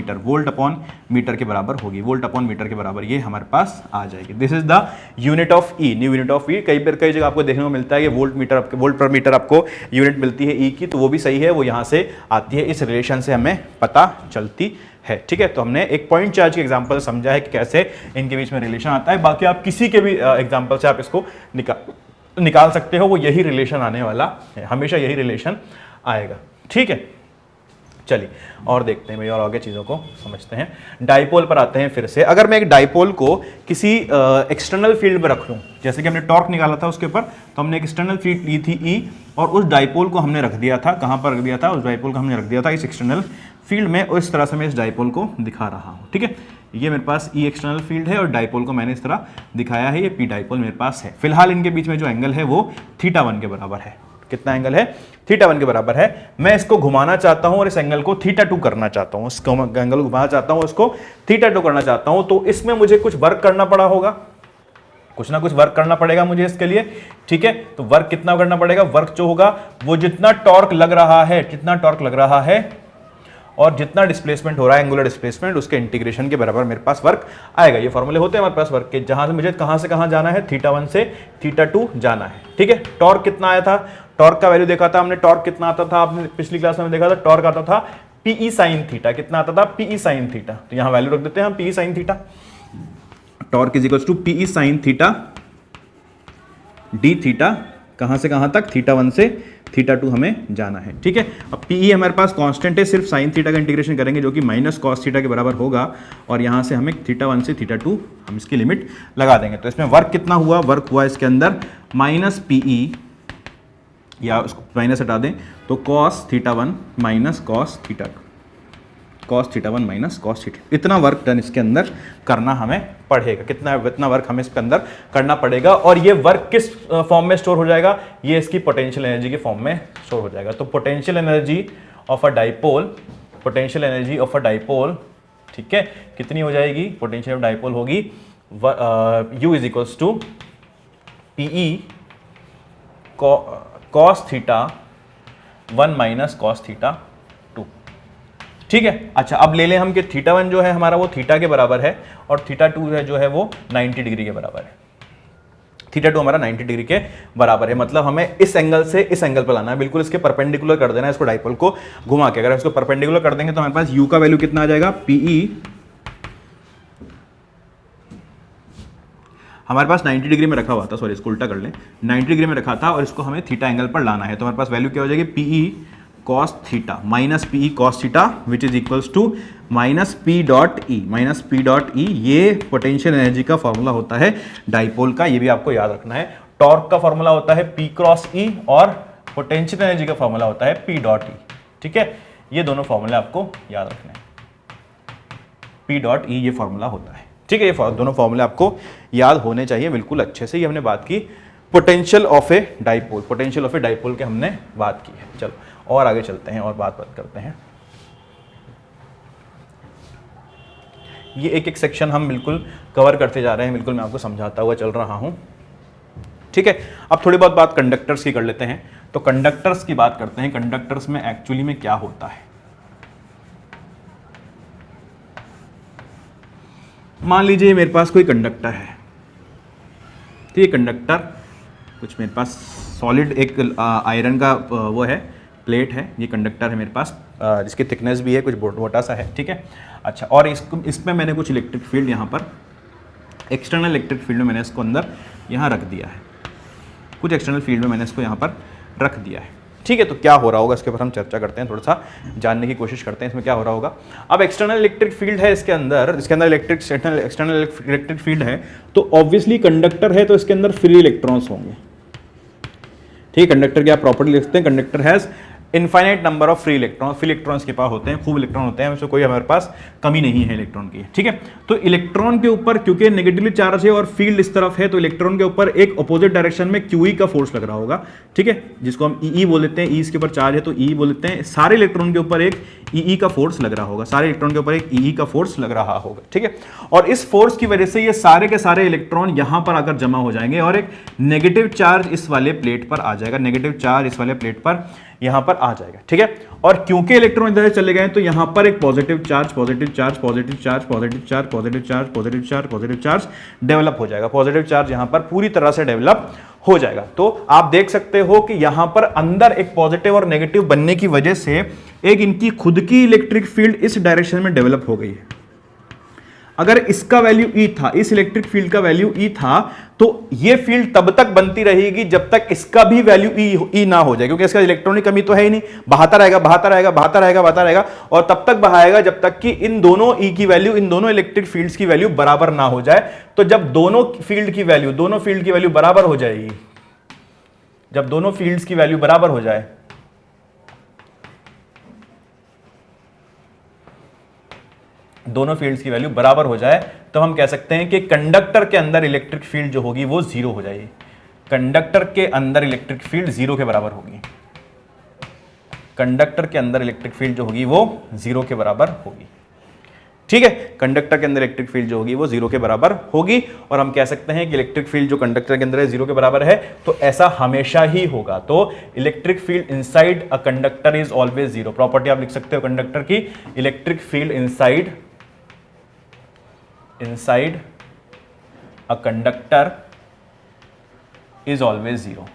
मीटर के बराबर होगी, वोल्ट अपॉन मीटर के बराबर ये हमारे पास आ जाएगी। This is the unit of E, new unit of E. कई जगह आपको देखने को मिलता है कि वोल्ट पर मीटर आपको यूनिट मिलती है ई की, तो वो भी सही है, वो यहाँ से आती है, इस रिलेशन से हमें पता चलती है। ठीक है, तो हमने एक पॉइंट चार्ज के एग्जांपल समझा है कि कैसे इनके बीच में रिलेशन आता है। बाकी आप किसी के भी एग्जांपल से आप इसको निकाल सकते हो, वो यही रिलेशन आने वाला है, हमेशा यही रिलेशन आएगा। ठीक है, चलिए और देखते हैं भाई, और आगे चीज़ों को समझते हैं। डाइपोल पर आते हैं फिर से। अगर मैं एक डाइपोल को किसी एक्सटर्नल फील्ड में रख लूँ, जैसे कि हमने टॉर्क निकाला था उसके ऊपर, तो हमने एक एक्सटर्नल फील्ड ली थी ई, और उस डाइपोल को हमने रख दिया था, कहाँ पर रख दिया था, उस डाइपोल को हमने रख दिया था इस एक्सटर्नल फील्ड में, और इस तरह से मैं इस डाइपोल को दिखा रहा हूँ। ठीक है, ये मेरे पास ई एक्सटर्नल फील्ड है और डाइपोल को मैंने इस तरह दिखाया है, ये पी डाइपोल मेरे पास है। फिलहाल इनके बीच में जो एंगल है वो θ1 के बराबर है। कितना एंगल है? θ1 के बराबर है। मैं इसको घुमाना चाहता हूं और इस एंगल को θ2 करना चाहता हूं, इसको एंगल घुमाना चाहता हूं, इसको θ2 करना चाहता हूं, तो इसमें मुझे कुछ वर्क करना पड़ा होगा, कुछ ना कुछ वर्क करना पड़ेगा मुझे इसके लिए। ठीक है, तो वर्क कितना करना पड़ेगा? वर्क जो होगा वो जितना टॉर्क लग रहा है और जितना डिस्प्लेसमेंट हो रहा है, एंगुलर डिस्प्लेसमेंट, उसके इंटीग्रेशन के बराबर मेरे पास वर्क आएगा। ये फॉर्मूले होते हैं हमारे पास वर्क के, जहां से मुझे कहां से कहां जाना है, θ1 से θ2 जाना है। ठीक है, टॉर्क कितना आया था, टॉर्क का वैल्यू देखा था हमने, टॉर्क कितना आता था, आपने पिछली क्लास में देखा था, टॉर्क आता था PE sin थीटा। कितना आता था? PE sin theta. तो यहां वैल्यू रख देते हैं हम, PE sin theta. Torque is equals to PE sin theta d theta, कहां से कहां तक, θ1 से θ2 हमें जाना है। ठीक है, अब PE हमारे पास कांस्टेंट है, सिर्फ sin थीटा का इंटीग्रेशन करेंगे जो कि माइनस cos थीटा के बराबर होगा, और यहां से हमें θ1 से θ2 हम इसकी लिमिट लगा देंगे। तो इसमें वर्क कितना हुआ? वर्क हुआ इसके अंदर माइनस PE, या उसको माइनस हटा दें तो cos θ1 minus cos θ1 minus cos θ2, इतना वर्क डन इसके अंदर करना हमें पड़ेगा। इतना वर्क हमें इसके अंदर करना पड़ेगा, और ये वर्क किस फॉर्म में स्टोर हो जाएगा? ये इसकी पोटेंशियल एनर्जी के फॉर्म में स्टोर हो जाएगा। तो potential energy of a dipole, ठीक है, कितनी हो जाएगी? पोटेंशियल ऑफ डाइपोल होगी U is equals to PE cos θ1 minus cos θ2। ठीक है, अच्छा अब ले लें हम कि θ1 जो है हमारा वो थीटा के बराबर है, और θ2 है जो है वो 90 डिग्री के बराबर है। θ2 हमारा 90 डिग्री के बराबर है, मतलब हमें इस एंगल से इस एंगल पर लाना है, बिल्कुल इसके परपेंडिकुलर कर देना है इसको, डाइपोल को घुमा के। अगर इसको परपेंडिकुलर कर देंगे तो हमारे पास U का वैल्यू कितना आ जाएगा? PE हमारे पास 90 डिग्री में रखा हुआ था, सॉरी इसको उल्टा कर लें, 90 डिग्री में रखा था और इसको हमें थीटा एंगल पर लाना है, तो हमारे पास वैल्यू क्या हो जाएगी? PE cos theta minus PE cos theta which is equals to minus P dot E. ये पोटेंशियल एनर्जी का फॉर्मूला होता है डाइपोल का, ये भी आपको याद रखना है। टॉर्क का फॉर्मूला होता है P क्रॉस E, और पोटेंशियल एनर्जी का फॉर्मूला होता है P डॉट ई। ठीक है, ये दोनों फॉर्मूले आपको याद रखना है, P डॉट ई ये फॉर्मूला होता है। ठीक है, ये दोनों फॉर्मूले आपको याद होने चाहिए बिल्कुल अच्छे से। ये हमने बात की पोटेंशियल ऑफ ए डाइपोल के हमने बात की है। चलो और आगे चलते हैं और बात करते हैं। ये एक एक सेक्शन हम बिल्कुल कवर करते जा रहे हैं, बिल्कुल मैं आपको समझाता हुआ चल रहा हूं। ठीक है, अब थोड़ी बहुत बात कंडक्टर्स की कर लेते हैं। तो कंडक्टर्स की बात करते हैं, कंडक्टर्स में एक्चुअली में क्या होता है। मान लीजिए मेरे पास कोई कंडक्टर है, तो ये कंडक्टर कुछ मेरे पास सॉलिड एक आयरन का वो है, प्लेट है, ये कंडक्टर है मेरे पास, जिसकी थिकनेस भी है, कुछ मोटा सा है। ठीक है, अच्छा, और इसमें मैंने कुछ इलेक्ट्रिक फील्ड यहाँ पर, एक्सटर्नल इलेक्ट्रिक फील्ड में मैंने इसको अंदर यहाँ रख दिया है, कुछ एक्सटर्नल फील्ड में मैंने इसको यहाँ पर रख दिया है। ठीक है, तो क्या हो रहा होगा इसके ऊपर हम चर्चा करते हैं, थोड़ा सा जानने की कोशिश करते हैं इसमें क्या हो रहा होगा। अब एक्सटर्नल इलेक्ट्रिक फील्ड है इसके अंदर एक्सटर्नल इलेक्ट्रिक फील्ड है, तो ऑब्वियसली कंडक्टर है तो इसके अंदर फ्री इलेक्ट्रॉन्स होंगे। ठीक है, कंडक्टर की आप प्रॉपर्टी लिखते हैं, conductor has infinite number of free electrons के पास होते हैं, खूब इलेक्ट्रॉन होते हैं, उसमें कोई हमारे पास कमी नहीं है इलेक्ट्रॉन की। ठीक है, तो इलेक्ट्रॉन के ऊपर क्योंकि नेगेटिवली चार्ज है और फील्ड इस तरफ है, तो इलेक्ट्रॉन के ऊपर एक अपोजिट डायरेक्शन में QE का फोर्स लग रहा होगा। ठीक है, जिसको हम EE बोल लेते हैं, E इसके ऊपर चार्ज है तो EE बोल लेते हैं। सारे इलेक्ट्रॉन के ऊपर एक EE का फोर्स लग रहा होगा, सारे इलेक्ट्रॉन के ऊपर एक EE का फोर्स लग रहा होगा। ठीक है, और इस फोर्स की वजह से ये सारे के सारे इलेक्ट्रॉन यहां पर आकर जमा हो जाएंगे और एक नेगेटिव चार्ज इस वाले प्लेट पर आ जाएगा, नेगेटिव चार्ज इस वाले प्लेट पर यहां पर आ जाएगा, ठीक है। और क्योंकि इलेक्ट्रॉन इधर चले गए तो यहां पर एक positive charge positive charge positive charge positive charge positive charge positive charge positive charge develop हो जाएगा। पॉजिटिव चार्ज यहां पर पूरी तरह से डेवलप हो जाएगा। तो आप देख सकते हो कि यहां पर अंदर एक पॉजिटिव और नेगेटिव बनने की वजह से एक इनकी खुद की इलेक्ट्रिक फील्ड इस डायरेक्शन में डेवलप हो गई है। अगर इसका वैल्यू E था, इस इलेक्ट्रिक फील्ड का वैल्यू E था, तो ये फील्ड तब तक बनती रहेगी जब तक इसका भी वैल्यू E ना हो जाए, क्योंकि इसका इलेक्ट्रॉनिक कमी तो है ही नहीं, बहाता रहेगा बहाता रहेगा बहाता रहेगा बहाता रहेगा, और तब तक बहाएगा जब तक कि इन दोनों E की वैल्यू, इन दोनों इलेक्ट्रिक फील्ड्स की वैल्यू बराबर ना हो जाए। तो जब दोनों फील्ड की वैल्यू बराबर हो जाएगी, जब दोनों फील्ड्स की वैल्यू बराबर हो जाए, दोनों फील्ड्स की वैल्यू बराबर हो जाए, तो हम कह सकते हैं कि कंडक्टर के अंदर इलेक्ट्रिक फील्ड जो होगी वो जीरो हो जाएगी। कंडक्टर के अंदर इलेक्ट्रिक फील्ड जीरो के बराबर होगी। कंडक्टर के अंदर इलेक्ट्रिक फील्ड जो होगी वो जीरो के बराबर होगी, ठीक है। कंडक्टर के अंदर इलेक्ट्रिक फील्ड जो होगी वो जीरो के बराबर होगी, और हम कह सकते हैं कि इलेक्ट्रिक फील्ड जो कंडक्टर के अंदर है जीरो के बराबर है, तो ऐसा हमेशा ही होगा। तो electric field inside a conductor is always zero. Property आप लिख सकते हो कंडक्टर की, electric field inside a conductor is always zero,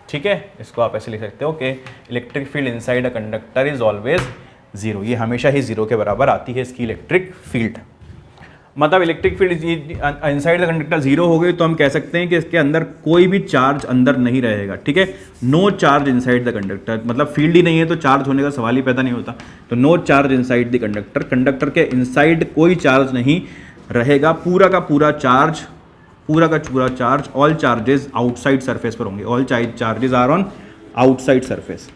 ठीक है। इसको आप ऐसे लिख सकते हो कि electric field inside a conductor is always zero. ये हमेशा ही जीरो के बराबर आती है इसकी इलेक्ट्रिक फील्ड। मतलब electric field inside the conductor zero हो गई तो हम कह सकते हैं कि इसके अंदर कोई भी चार्ज अंदर नहीं रहेगा, ठीक है। No charge inside the conductor, मतलब फील्ड ही नहीं है तो चार्ज होने का सवाल ही पैदा नहीं होता। तो no charge inside the conductor, conductor के इनसाइड कोई चार्ज नहीं रहेगा, पूरा का पूरा charge all charges outside surface पर होंगे। All charges are on outside surface,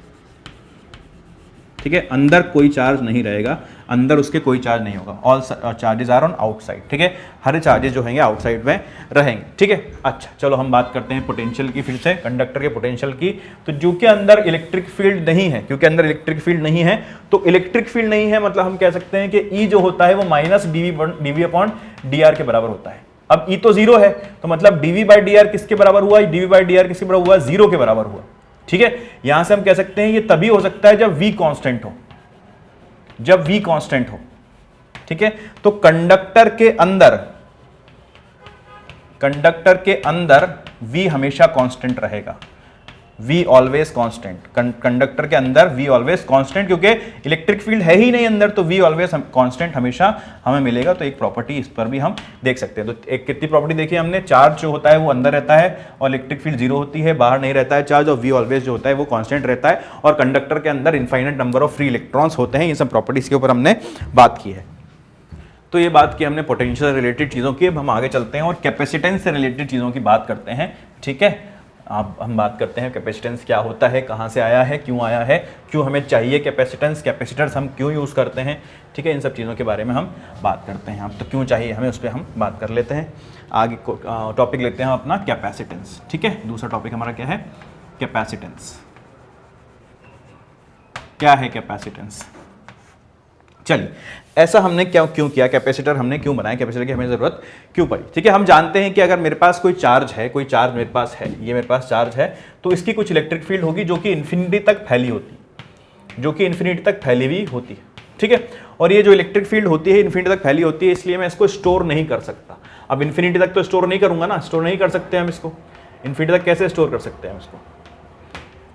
ठीक है। अंदर कोई चार्ज नहीं रहेगा, अंदर उसके कोई चार्ज नहीं होगा। All charges are on outside, ठीक है। हर चार्जेस जो होंगे आउटसाइड में रहेंगे, ठीक है। अच्छा चलो हम बात करते हैं पोटेंशियल की, फिर से कंडक्टर के पोटेंशियल की। तो जो कि अंदर इलेक्ट्रिक फील्ड नहीं है, क्योंकि अंदर इलेक्ट्रिक फील्ड नहीं है, तो इलेक्ट्रिक फील्ड नहीं है मतलब हम कह सकते हैं कि E जो होता है वो माइनस dV अपॉन dr के बराबर होता है। अब E तो जीरो है, तो मतलब dV/dr किसके बराबर हुआ? dV/dr किसके बराबर हुआ? जीरो के बराबर हुआ, ठीक है। यहां से हम कह सकते हैं ये तभी हो सकता है जब V कांस्टेंट हो, जब V कांस्टेंट हो, ठीक है। तो कंडक्टर के अंदर V हमेशा कांस्टेंट रहेगा, V ऑलवेज कांस्टेंट। कंडक्टर के अंदर V ऑलवेज कांस्टेंट, क्योंकि इलेक्ट्रिक फील्ड है ही नहीं अंदर, तो V ऑलवेज कांस्टेंट हमेशा हमें मिलेगा। तो एक प्रॉपर्टी इस पर भी हम देख सकते हैं। तो एक कितनी प्रॉपर्टी देखी हमने? चार्ज जो होता है वो अंदर रहता है और इलेक्ट्रिक फील्ड जीरो होती है, बाहर नहीं रहता है चार्ज, और V ऑलवेज जो होता है वो कांस्टेंट रहता है, और कंडक्टर के अंदर infinite number of free electrons होते हैं। ये सब प्रॉपर्टीज के ऊपर हमने बात की है। तो ये बात की हमने पोटेंशियल से रिलेटेड चीज़ों की। अब हम आगे चलते हैं और कैपेसिटेंस से रिलेटेड चीज़ों की बात करते हैं, ठीक है। अब हम बात करते हैं कैपेसिटेंस क्या होता है, कहाँ से आया है, क्यों आया है, क्यों हमें चाहिए कैपेसिटेंस, कैपेसिटर्स हम क्यों यूज़ करते हैं, ठीक है। इन सब चीज़ों के बारे में हम बात करते हैं। अब तो क्यों चाहिए हमें, उस पर हम बात कर लेते हैं। आगे टॉपिक लेते हैं हम अपना कैपेसिटेंस, ठीक है। दूसरा टॉपिक हमारा क्या है? कैपेसिटेंस। क्या है कैपेसिटेंस? चलिए, ऐसा हमने क्यों किया, कैपेसिटर हमने क्यों बनाया, कैपेसिटर की हमें जरूरत क्यों पड़ी, ठीक है। हम जानते हैं कि अगर मेरे पास कोई चार्ज है, कोई चार्ज मेरे पास है, ये मेरे पास चार्ज है, तो इसकी कुछ इलेक्ट्रिक फील्ड होगी जो कि इन्फिनिटी तक फैली होती है, जो कि इन्फिनिटी तक फैली हुई होती है, ठीक है। और ये जो इलेक्ट्रिक फील्ड होती है इन्फिनिटी तक फैली होती है, इसलिए मैं इसको स्टोर नहीं कर सकता। अब इन्फिनिटी तक तो स्टोर नहीं करूंगा ना, स्टोर नहीं कर सकते हम इसको। इन्फिनिटी तक कैसे स्टोर कर सकते हैं हम इसको?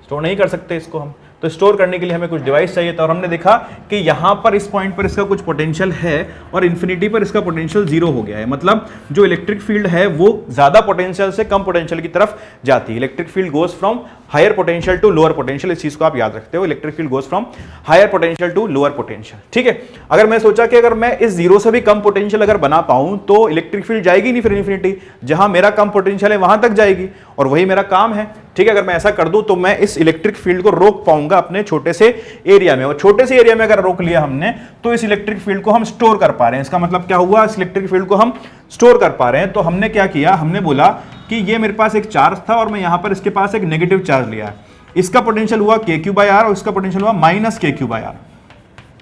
स्टोर नहीं कर सकते इसको हम। तो स्टोर करने के लिए हमें कुछ डिवाइस चाहिए था, और हमने देखा कि यहाँ पर इस पॉइंट पर इसका कुछ पोटेंशियल है और इन्फिनिटी पर इसका पोटेंशियल जीरो हो गया है। मतलब जो इलेक्ट्रिक फील्ड है वो ज्यादा पोटेंशियल से कम पोटेंशियल की तरफ जाती है। Electric field goes from higher potential to lower potential, इस चीज को आप याद रखते हो। Electric field goes from higher potential to lower potential, ठीक है। अगर मैं सोचा कि अगर मैं इस जीरो से भी कम पोटेंशियल अगर बना पाऊं तो इलेक्ट्रिक फील्ड जाएगी नहीं फिर इन्फिनिटी, जहां मेरा कम पोटेंशियल है वहां तक जाएगी, और वही मेरा काम है, ठीक है। अगर मैं ऐसा कर दूं तो मैं इस इलेक्ट्रिक फील्ड को रोक पाऊंगा अपने छोटे से एरिया में, और छोटे से एरिया में अगर रोक लिया हमने तो इस इलेक्ट्रिक फील्ड को हम स्टोर कर पा रहे हैं। इसका मतलब क्या हुआ? इस इलेक्ट्रिक फील्ड को हम स्टोर कर पा रहे हैं। तो हमने क्या किया, हमने बोला कि ये मेरे पास एक चार्ज था और मैं यहां पर इसके पास एक नेगेटिव चार्ज लिया, इसका पोटेंशियल हुआ KQ/R और इसका पोटेंशियल हुआ -KQ/R।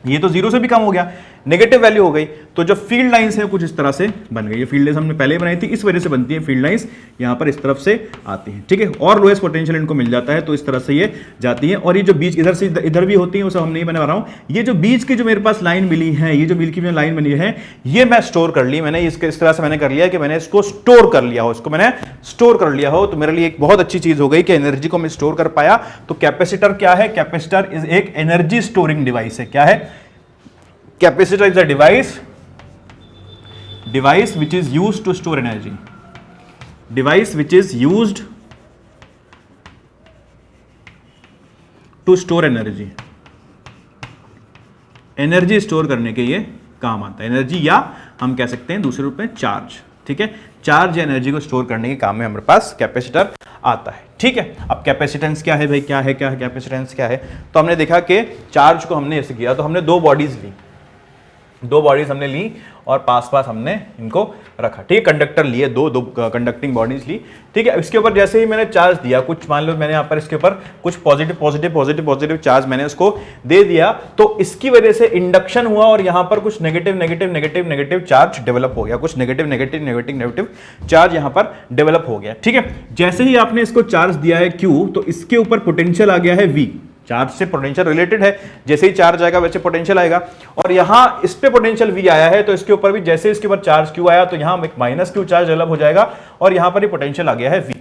ये तो जीरो से भी कम हो गया, नेगेटिव वैल्यू हो गई। तो जो फील्ड लाइंस है कुछ इस तरह से बन गई। ये फील्ड लाइंस हमने पहले बनाई थी, इस वजह से बनती है फील्ड लाइंस, यहाँ पर इस तरफ से आती है, ठीक है। और लोएस्ट पोटेंशियल इनको मिल जाता है तो इस तरह से ये जाती है। और ये जो बीच इधर से इधर भी होती है, वो सब हम नहीं बना रहा हूँ। ये जो बीच की जो मेरे पास लाइन मिली है, ये जो बीच की जो लाइन बनी है, ये मैं स्टोर कर ली मैंने। इसके इस तरह से मैंने कर लिया कि मैंने इसको स्टोर कर लिया हो, इसको मैंने स्टोर कर लिया हो, तो मेरे लिए एक बहुत अच्छी चीज हो गई कि एनर्जी को मैं स्टोर कर पाया। तो कैपेसिटर क्या है? कैपेसिटर इज एक एनर्जी स्टोरिंग डिवाइस है। क्या है? Capacitor is a device which is used to store energy, device which is used to store energy, energy store करने के ये काम आता है। एनर्जी या हम कह सकते हैं दूसरे रूप में चार्ज, ठीक है। चार्ज या एनर्जी को स्टोर करने के काम में हमारे पास कैपेसिटर आता है, ठीक है। अब कैपेसिटेंस क्या है भाई? क्या है कैपेसिटेंस क्या है? तो हमने देखा कि चार्ज को हमने ऐसे किया, तो हमने दो बॉडीज हमने ली और पास पास हमने इनको रखा, ठीक है। कंडक्टर लिए, दो कंडक्टिंग बॉडीज ली, ठीक है। इसके ऊपर जैसे ही मैंने चार्ज दिया, कुछ मान लो मैंने यहाँ पर इसके ऊपर कुछ पॉजिटिव चार्ज मैंने उसको दे दिया, तो इसकी वजह से इंडक्शन हुआ और यहाँ पर कुछ नेगेटिव चार्ज डेवलप हो गया, कुछ नेगेटिव चार्ज यहाँ पर डेवलप हो गया, ठीक है। जैसे ही आपने इसको चार्ज दिया है Q, तो इसके ऊपर पोटेंशियल आ गया है V। चार्ज से पोटेंशियल रिलेटेड है, जैसे ही चार्ज आएगा वैसे पोटेंशियल आएगा। और यहां इस पे पोटेंशियल V आया है, तो इसके ऊपर भी जैसे इसके ऊपर चार्ज Q आया, तो यहां एक माइनस Q चार्ज डेवलप हो जाएगा और यहां पर ही पोटेंशियल आ गया है V।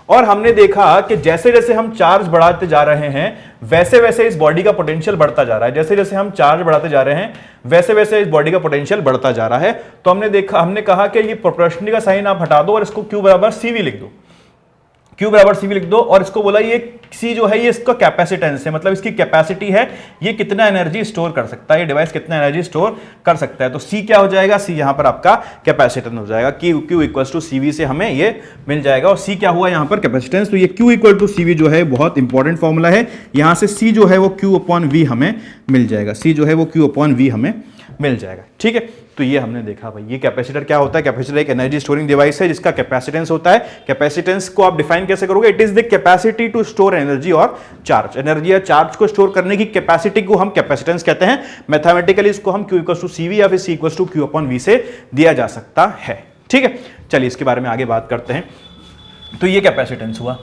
और हमने देखा कि जैसे जैसे हम चार्ज बढ़ाते जा रहे हैं, वैसे वैसे इस बॉडी का पोटेंशियल बढ़ता जा रहा है। जैसे जैसे हम चार्ज बढ़ाते जा रहे हैं, वैसे वैसे इस बॉडी का पोटेंशियल बढ़ता जा रहा है। तो हमने कहा कि ये प्रोपोर्शनलिटी का साइन आप हटा दो और इसको Q बराबर CV लिख दो, Q बराबर CV लिख दो। और इसको बोला ये C जो है ये इसका कैपेसिटेंस है, मतलब इसकी कैपेसिटी है, ये कितना एनर्जी स्टोर कर सकता है, ये डिवाइस कितना एनर्जी स्टोर कर सकता है। तो C क्या हो जाएगा? C यहां पर आपका कैपेसिटेंस हो जाएगा। Q इक्वल टू CV से हमें ये मिल जाएगा। और C क्या हुआ यहां पर? कैपेसिटेंस। तो ये Q इक्वल टू CV जो है बहुत इंपॉर्टेंट फॉर्मूला है। यहां से C जो है वो Q अपॉन V हमें मिल जाएगा, C जो है वो Q अपॉन V हमें मिल जाएगा, ठीक है। तो ये हमने देखा भाई, ये कैपेसिटर क्या होता है? कैपेसिटर एक एनर्जी स्टोरिंग डिवाइस है जिसका कैपेसिटेंस होता है। कैपेसिटेंस को आप डिफाइन कैसे करोगे? It is the capacity to store energy और चार्ज। एनर्जी या चार्ज को स्टोर करने की कैपेसिटी को हम कैपेसिटेंस कहते हैं। मैथमेटिकली इसको हम Q इक्वल टू CV या फिर C equal to Q upon V से दिया जा सकता है, ठीक है। चलिए इसके बारे में आगे बात करते हैं। तो ये कैपेसिटेंस हुआ।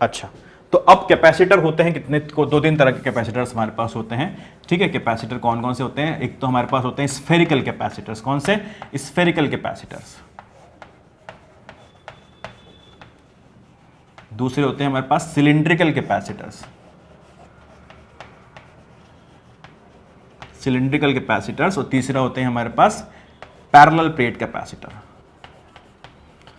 अच्छा, तो अब कैपेसिटर होते हैं कितने? दो तीन तरह के कैपेसिटर्स हमारे पास होते हैं, ठीक है। कैपेसिटर कौन कौन से होते हैं? एक तो हमारे पास होते हैं स्फेरिकल कैपेसिटर्स। कौन से? Spherical capacitors. दूसरे होते हैं हमारे पास सिलिंड्रिकल कैपेसिटर्स। और तीसरा होते हैं हमारे पास पैरेलल प्लेट कैपेसिटर।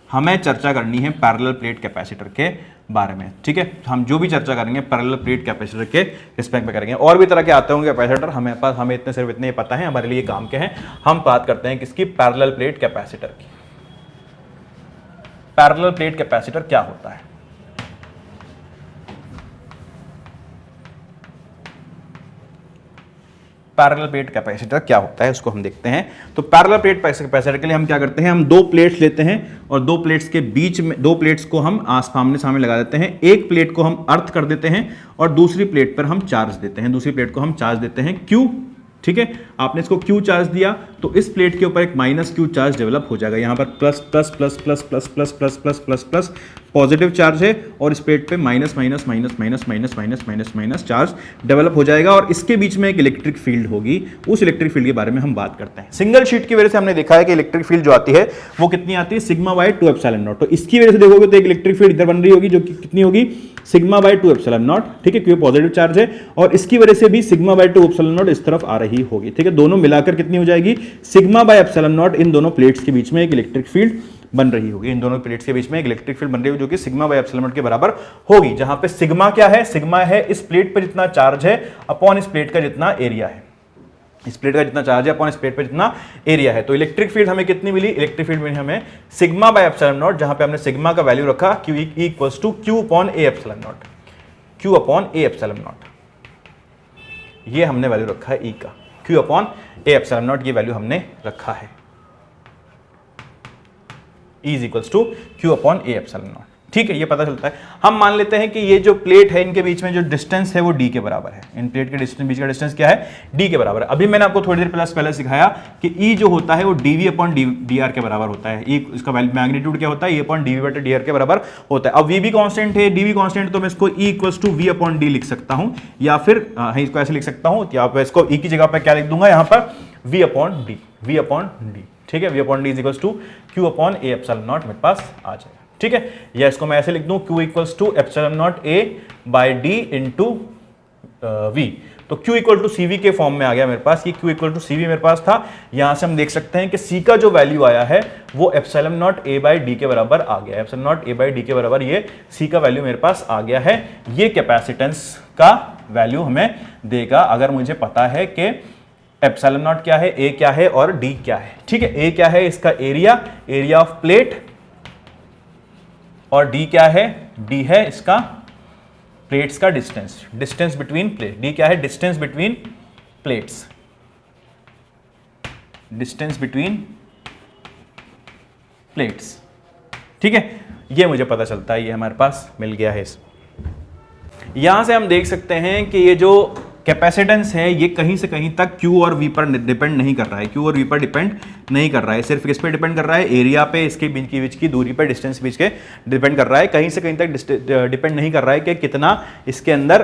हमें चर्चा करनी है पैरेलल प्लेट कैपेसिटर के बारे में, ठीक है। हम जो भी चर्चा करेंगे पैरेलल प्लेट कैपेसिटर के रिस्पेक्ट में करेंगे। और भी तरह के आते होंगे कैपेसिटर, हमें इतने पता है, हमारे लिए काम के हैं। हम बात करते हैं किसकी? पैरेलल प्लेट कैपेसिटर की। पैरेलल प्लेट कैपेसिटर क्या होता है? पैरेलल प्लेट कैपेसिटर क्या होता है उसको हम देखते हैं। तो पैरेलल प्लेट कैपेसिटर के लिए हम क्या करते हैं? हम दो प्लेट्स लेते हैं और दो प्लेट्स के बीच में, दो प्लेट्स को हम आमने सामने लगा देते हैं। एक प्लेट को हम अर्थ कर देते हैं और दूसरी प्लेट पर हम चार्ज देते हैं। दूसरी प्लेट को हम चार्ज देते हैं Q, ठीक है। आपने इसको Q चार्ज दिया तो इस प्लेट के ऊपर एक माइनस Q चार्ज डेवलप हो जाएगा। यहाँ पर plus plus plus plus plus plus plus plus plus plus positive charge है और इस प्लेट पे minus minus minus minus minus minus minus minus charge develop हो जाएगा और इसके बीच में एक इलेक्ट्रिक फील्ड होगी। उस इलेक्ट्रिक फील्ड के बारे में हम बात करते हैं। सिंगल शीट की वजह से हमने देखा है कि इलेक्ट्रिक फील्ड जो आती है वो कितनी आती है? Sigma bye 2 epsilon not. तो इसकी वजह से देखोगे तो एक इलेक्ट्रिक फील्ड इधर बन रही होगी जो कि कितनी होगी? सिग्मा बाय 2 एप्सिलॉन नॉट, ठीक है, क्योंकि पॉजिटिव चार्ज है। और इसकी वजह से भी सिग्मा बाय 2 एप्सिलॉन नॉट इस तरफ आ रही होगी, ठीक है। दोनों मिलाकर कितनी हो जाएगी? Sigma by epsilon naught. इन दोनों प्लेट्स के बीच में एक इलेक्ट्रिक फील्ड बन रही होगी। इन दोनों प्लेट्स के बीच में एक इलेक्ट्रिक फील्ड बन रही होगी जो कि सिग्मा बाय एप्सिलॉन नॉट के बराबर होगी। जहां पे सिग्मा क्या है? सिग्मा है इस प्लेट पर जितना चार्ज है अपॉन इस प्लेट का जितना एरिया है। इस प्लेट का जितना चार्ज है अपॉन इस प्लेट पर जितना एरिया है। तो इलेक्ट्रिक फील्ड हमें कितनी मिली? इलेक्ट्रिक फील्ड मिली हमें सिग्मा बाय एप्सिलॉन नॉट, जहां पे हमने सिग्मा का वैल्यू रखा Q equals to Q upon A epsilon naught. Q upon A epsilon naught, ये हमने वैल्यू रखा है E का। Q upon A epsilon naught, ये वैल्यू हमने रखा है। E is equals to Q upon A epsilon naught, ठीक है, ये पता चलता है। हम मान लेते हैं कि ये जो प्लेट है इनके बीच में जो डिस्टेंस है वो d के बराबर है। इन प्लेट के डिस्टेंस बीच का डिस्टेंस क्या है, d के बराबर है। अभी मैंने आपको थोड़ी देर पहले सिखाया कि E जो होता है वो dv अपॉन dr के बराबर होता है। E इसका मैग्नीट्यूड क्या होता है, E अपॉन dv बटे dr के बराबर होता है। अब v भी कांस्टेंट है, dv कांस्टेंट, तो मैं इसको E equals to v upon d लिख सकता हूं, या फिर इसको ऐसे लिख सकता हूं, या फिर इसको E की जगह पर क्या लिख दूंगा यहाँ पर, v अपॉन d। ठीक है, v upon D is equals to Q upon A epsilon naught मेरे पास आ जाएगा। ठीक है, या इसको मैं ऐसे लिख दूं, q equals to epsilon naught a by D into V. तो q equal to C V के फॉर्म में आ गया मेरे पास। ये q equal to C V मेरे पास था। यहां से हम देख सकते हैं कि c का जो वैल्यू आया है वो epsilon naught a by D के बराबर आ गया। Epsilon naught a by D के बराबर ये c का वैल्यू मेरे पास आ गया है। ये कैपेसिटेंस का वैल्यू हमें देगा अगर मुझे पता है कि एप्सिलॉन नॉट क्या है, ए क्या है और डी क्या है। ठीक है, ए क्या है, इसका एरिया ऑफ प्लेट, और डी क्या है, डी है इसका प्लेट्स का डिस्टेंस बिटवीन प्लेट। डी क्या है, distance between plates, distance between plates. ठीक है, ये मुझे पता चलता है, ये हमारे पास मिल गया है। यहां से हम देख सकते हैं कि ये जो कैपेसिटेंस है ये कहीं से कहीं तक Q और V पर डिपेंड नहीं कर रहा है। Q और V पर डिपेंड नहीं कर रहा है, सिर्फ किस पे डिपेंड कर रहा है, एरिया पे, इसके बीच की दूरी पे, डिस्टेंस बीच के डिपेंड कर रहा है। कहीं से कहीं तक डिपेंड नहीं कर रहा है कि कितना इसके अंदर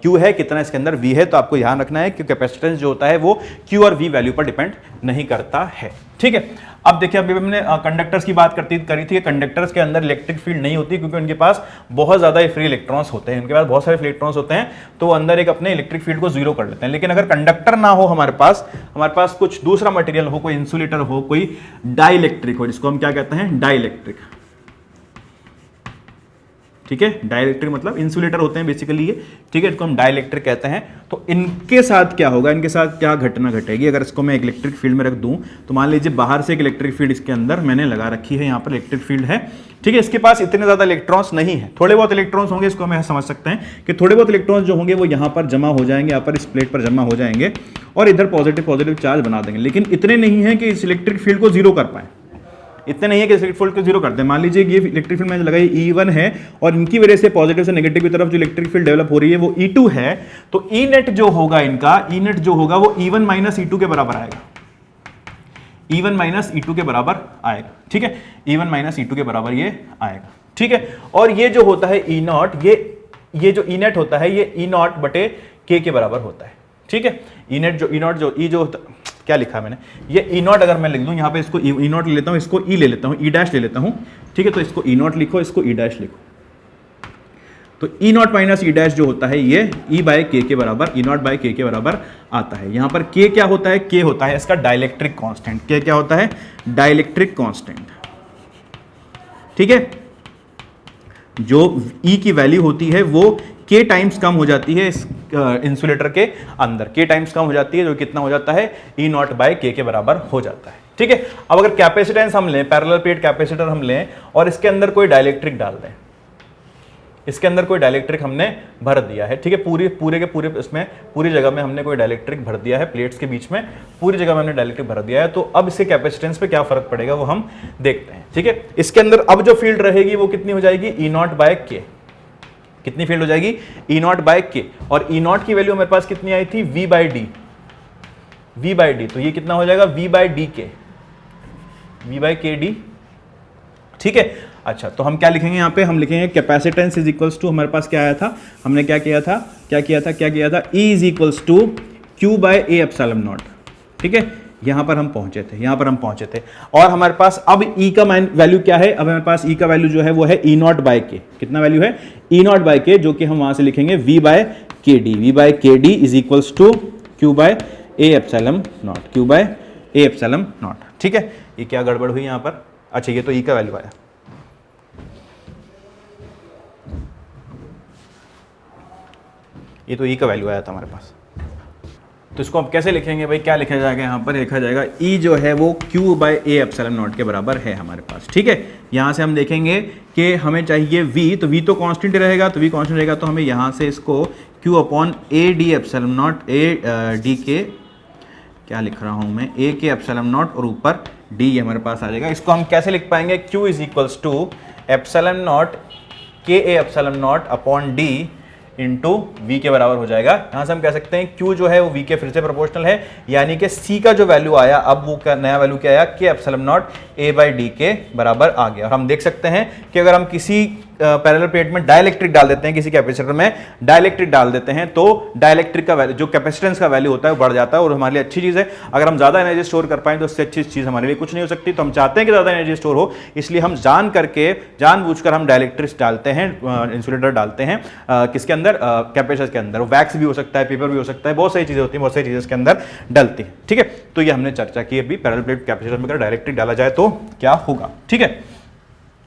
Q है, कितना इसके अंदर V है। तो आपको ध्यान रखना है कि कैपेसिटेंस जो होता है वो Q और V वैल्यू पर डिपेंड नहीं करता है। ठीक है, अब देखिए, अभी हमने कंडक्टर्स की बात करी थी। कंडक्टर्स के अंदर इलेक्ट्रिक फील्ड नहीं होती क्योंकि उनके पास बहुत ज़्यादा फ्री इलेक्ट्रॉन्स होते हैं, उनके पास बहुत सारे फ्री इलेक्ट्रॉन्स होते हैं, तो वो अंदर एक अपने इलेक्ट्रिक फील्ड को जीरो कर लेते हैं। लेकिन अगर कंडक्टर ना हो हमारे पास कुछ दूसरा मटेरियल हो, कोई इंसुलेटर हो, कोई डाइलेक्ट्रिक हो, जिसको हम क्या कहते हैं, डाइलेक्ट्रिक। ठीक है, डाइलेक्ट्रिक मतलब इंसुलेटर होते हैं बेसिकली ये। ठीक है, इसको हम डाइलेक्ट्रिक कहते हैं। तो इनके साथ क्या होगा, इनके साथ क्या घटना घटेगी, अगर इसको मैं इलेक्ट्रिक फील्ड में रख दूं, तो मान लीजिए बाहर से एक इलेक्ट्रिक फील्ड इसके अंदर मैंने लगा रखी है, यहाँ पर इलेक्ट्रिक फील्ड है। ठीक है, इसके पास इतने ज्यादा इलेक्ट्रॉन्स नहीं है, थोड़े बहुत इलेक्ट्रॉन्स होंगे। इसको हम समझ सकते हैं कि थोड़े बहुत इलेक्ट्रॉन्स जो होंगे वो यहाँ पर जमा हो जाएंगे, यहाँ पर इस प्लेट पर जमा हो जाएंगे और इधर पॉजिटिव चार्ज बना देंगे। लेकिन इतने नहीं है कि इस इलेक्ट्रिक फील्ड को जीरो कर पाए, इतने नहीं है कि इलेक्ट्रिक फील्ड को जीरो करते हैं। मान लीजिए ये इलेक्ट्रिक फील्ड मैंने लगाई E1 है और इनकी वजह से पॉजिटिव से नेगेटिव की तरफ जो इलेक्ट्रिक फील्ड डेवलप हो रही है वो E2 है। तो E नेट जो होगा इनका, E नेट जो होगा वो E1 माइनस E2 के बराबर आएगा। E1 माइनस E2 के बराबर आएगा। ठीक है, E1 माइनस E2 के बराबर ये आएगा। ठीक है, और ये जो होता है E नॉट, ये जो E नेट होता है ये E नॉट बटे K के बराबर होता है। ठीक है, E नॉट जो E जो क्या लिखा है मैंने, ये E नॉट अगर मैं लिख दूं यहाँ पे, इसको E नॉट ले लेता हूँ, इसको E ले लेता हूँ, E डैश ले लेता हूँ। ठीक है, तो इसको E नॉट लिखो, इसको E डैश लिखो। तो E not minus E dash जो होता है ये E बाय K के बराबर, E नॉट बाय K के बराबर आता है। यहाँ पर K क्या होता है, K होता है इसका डाइलेक्ट्रिक कांस्टेंट। K क्या होता है, डाइलेक्ट्रिक कांस्टेंट। ठीक है, जो E की वैल्यू होती है वो K टाइम्स कम हो जाती है इस इंसुलेटर के अंदर। K टाइम्स कम हो जाती है, जो कितना हो जाता है, E नॉट बाय K के बराबर हो जाता है। ठीक है, अब अगर कैपेसिटेंस हम लें, पैरेलल प्लेट कैपेसिटर हम लें और इसके अंदर कोई डाइलेक्ट्रिक डाल दें, इसके अंदर कोई डाइलेक्ट्रिक हमने भर दिया है। ठीक है, पूरे के पूरे इसमें पूरी जगह में हमने कोई डाइलेक्ट्रिक भर दिया है, प्लेट्स के बीच में पूरी जगह में हमने डाइलेक्ट्रिक भर दिया है। तो अब इससे कैपेसिटेंस पे क्या फर्क पड़ेगा वो हम देखते हैं। ठीक है, इसके अंदर अब जो फील्ड रहेगी वो कितनी हो जाएगी, E नॉट बाय K। कितनी फील्ड हो जाएगी, E नॉट बाय K। और E नॉट की वैल्यू हमारे पास कितनी आई थी, V by D, V by D. तो ये कितना हो जाएगा, V by D K, V by K D. ठीक है, अच्छा, तो हम क्या लिखेंगे यहाँ पे, हम लिखेंगे कैपेसिटेंस इज इक्वल्स टू, हमारे पास क्या आया था, हमने क्या किया था, E is equals to Q by A epsilon naught. ठीक है, यहाँ पर हम पहुंचे थे, और हमारे पास अब E का वैल्यू क्या है, अब हमारे पास E का वैल्यू जो है वो है E नॉट बाय K। कितना वैल्यू है, E नॉट बाय K, जो कि हम वहां से लिखेंगे V by K D is equals to Q by A epsilon naught. ठीक है, ये क्या गड़बड़ हुई यहाँ पर, अच्छा ये तो E का वैल्यू आया, ये तो E का वैल्यू आया था हमारे पास। तो इसको अब कैसे लिखेंगे भाई, क्या लिखा जाएगा, यहाँ पर लिखा जाएगा E जो है वो Q by A epsilon naught के बराबर है हमारे पास। ठीक है, यहाँ से हम देखेंगे कि हमें चाहिए V, तो V तो कांस्टेंट रहेगा, तो V कांस्टेंट रहेगा, तो हमें यहाँ से इसको Q upon A D epsilon naught, A D के, क्या लिख रहा हूँ मैं, A के एप्सिलॉन नॉट और ऊपर D, ये हमारे पास आ जाएगा। इसको हम कैसे लिख पाएंगे, Q is equals to epsilon naught के a epsilon naught upon d into V के बराबर हो जाएगा। यहां से हम कह सकते हैं Q जो है वो V के फिर से प्रोपोर्शनल है, यानी कि C का जो वैल्यू आया अब वो नया वैल्यू क्या आया, के epsilon naught A by D के बराबर आ गया। और हम देख सकते हैं कि अगर हम किसी पैरेलल प्लेट में डाइलेक्ट्रिक डाल देते हैं, किसी कैपेसिटर में डाइलेक्ट्रिक डाल देते हैं, तो डाइलेक्ट्रिक का वैल्यू, जो कैपेसिटेंस का वैल्यू होता है वो बढ़ जाता है और हमारे लिए अच्छी चीज़ है। अगर हम ज़्यादा एनर्जी स्टोर कर पाएं तो उससे अच्छी चीज़ हमारे लिए कुछ नहीं हो सकती। तो हम चाहते हैं कि ज़्यादा एनर्जी स्टोर हो, इसलिए हम जानबूझकर हम डाइलेक्ट्रिक्स डालते हैं, इंसुलेटर डालते हैं किसके अंदर, कैपेसिटर के अंदर। वैक्स भी हो सकता है, पेपर भी हो सकता है, बहुत सारी चीज़ें होती हैं, बहुत सारी चीज़ें इसके अंदर डलती हैं। ठीक है, तो ये हमने चर्चा की अभी पैरेलल प्लेट कैपेसिटर में अगर डायरेक्टली डाला जाए तो क्या होगा। ठीक है,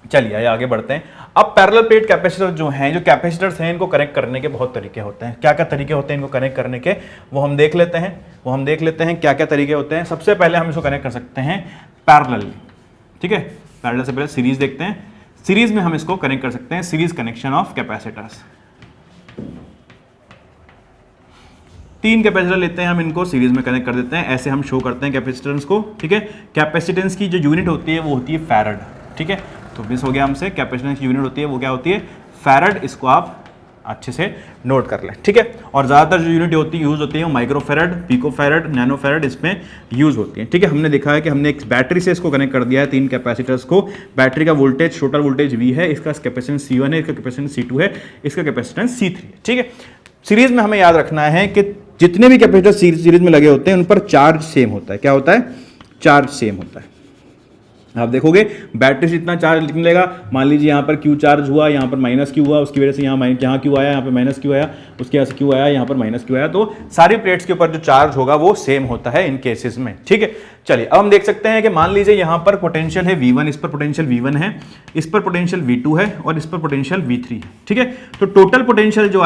चलिए आगे बढ़ते हैं। अब पैरेलल प्लेट कैपेसिटर जो हैं, जो कैपेसिटर्स हैं, इनको कनेक्ट करने के बहुत तरीके होते हैं। क्या क्या तरीके होते हैं इनको कनेक्ट करने के, वो हम देख लेते हैं क्या क्या तरीके होते हैं। सबसे पहले हम इसको कनेक्ट कर सकते हैं पैरेलल। ठीक है, पैरेलल से पहले सीरीज देखते हैं। सीरीज में हम इसको कनेक्ट कर सकते हैं, series connection of capacitors. 3 capacitor लेते हैं हम, इनको सीरीज में कनेक्ट कर देते हैं। ऐसे हम शो करते हैं कैपेसिटेंस को। ठीक है, कैपेसिटेंस की जो यूनिट होती है वो होती है फैरड। ठीक है, तो मिस हो गया हमसे, कैपेसिटेंस की यूनिट होती है वो क्या होती है, फैरड। इसको आप अच्छे से नोट कर लें। ठीक है, और ज़्यादातर जो यूनिट होती है यूज़ होती है वो माइक्रोफैरड, पिकोफैरड, नैनोफैरड इसमें यूज़ होती है। ठीक है, हमने देखा है कि हमने एक बैटरी से इसको कनेक्ट कर दिया है 3 कैपेसिटर्स को। बैटरी का वोल्टेज, टोटल वोल्टेज V है, इसका कैपेसिटेंस C1 है, इसका कैपेसिटेंस C2 है, इसका कैपेसिटेंस C3 है। ठीक है, सीरीज में हमें याद रखना है कि जितने भी कैपेसिटर सीरीज में लगे होते हैं उन पर चार्ज सेम होता है। क्या होता है, चार्ज सेम होता है। आप देखोगे बैटरी से इतना चार्ज निकलेगा, मान लीजिए यहाँ पर Q चार्ज हुआ, यहाँ पर माइनस Q हुआ, उसकी वजह से यहाँ Q आया, यहाँ पर माइनस Q आया, उसके यहाँ से Q आया, यहाँ पर माइनस Q आया। तो सारी प्लेट्स के ऊपर जो चार्ज होगा वो सेम होता है इन केसेस में। ठीक है, चलिए अब हम देख सकते हैं कि मान लीजिए यहाँ पर पोटेंशियल है V1, इस पर पोटेंशियल V1 है, इस पर पोटेंशियल V2 है और इस पर पोटेंशियल V3 है। ठीक है, तो टोटल पोटेंशियल जो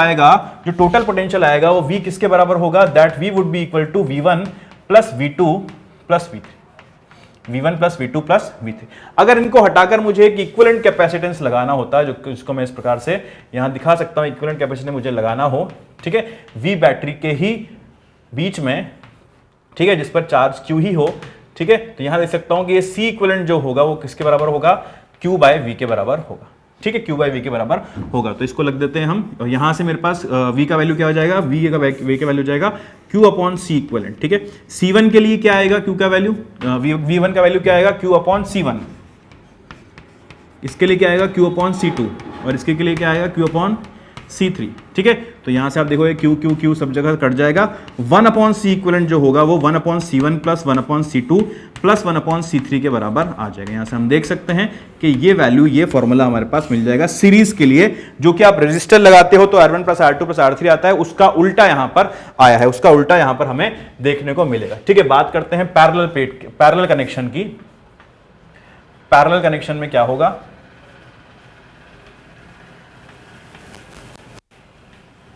टोटल पोटेंशियल आएगा वो V किसके बराबर होगा, that V would be equal to V1 plus V2 plus V3, V1 plus V2 plus V3। अगर इनको हटाकर मुझे एक इक्विवेलेंट कैपेसिटेंस लगाना होता है, जो इसको मैं इस प्रकार से यहां दिखा सकता हूं, इक्विवेलेंट कैपेसिटेंस मुझे लगाना हो, ठीक है, V बैटरी के ही बीच में, ठीक है, जिस पर चार्ज Q ही हो। ठीक है, तो यहां देख सकता हूं कि ये C इक्विवेलेंट जो होगा वो किसके बराबर होगा, Q बाय V के बराबर होगा। ठीक है, Q बाय V के बराबर होगा। तो इसको लग देते हैं हम, और यहां से मेरे पास V का वैल्यू क्या हो जाएगा, V का वैल्यू जाएगा Q अपॉन C इक्विवेलेंट। ठीक है, C1 के लिए क्या आएगा, Q का वैल्यू, V1 का वैल्यू क्या आएगा, Q अपॉन C1। इसके लिए क्या आएगा, Q अपॉन C2, और इसके लिए क्या आएगा, Q अपॉन C3। ठीक है, तो यहां से आप देखोगे Q Q Q सब जगह कट जाएगा। 1 अपॉन C इक्विवेलेंट जो होगा वो 1 upon C1 plus 1 upon C2 plus 1 upon C3 के बराबर आ जाएगा। यहां से हम देख सकते हैं कि ये वैल्यू, ये फॉर्मूला हमारे पास मिल जाएगा सीरीज के लिए। जो कि आप रेजिस्टर लगाते हो तो R1 plus R2 plus R3 आता है, उसका उल्टा यहां पर आया है, उसका उल्टा यहां पर हमें देखने को मिलेगा। ठीक है, बात करते हैं पैरेलल कनेक्शन की। पैरेलल कनेक्शन में क्या होगा,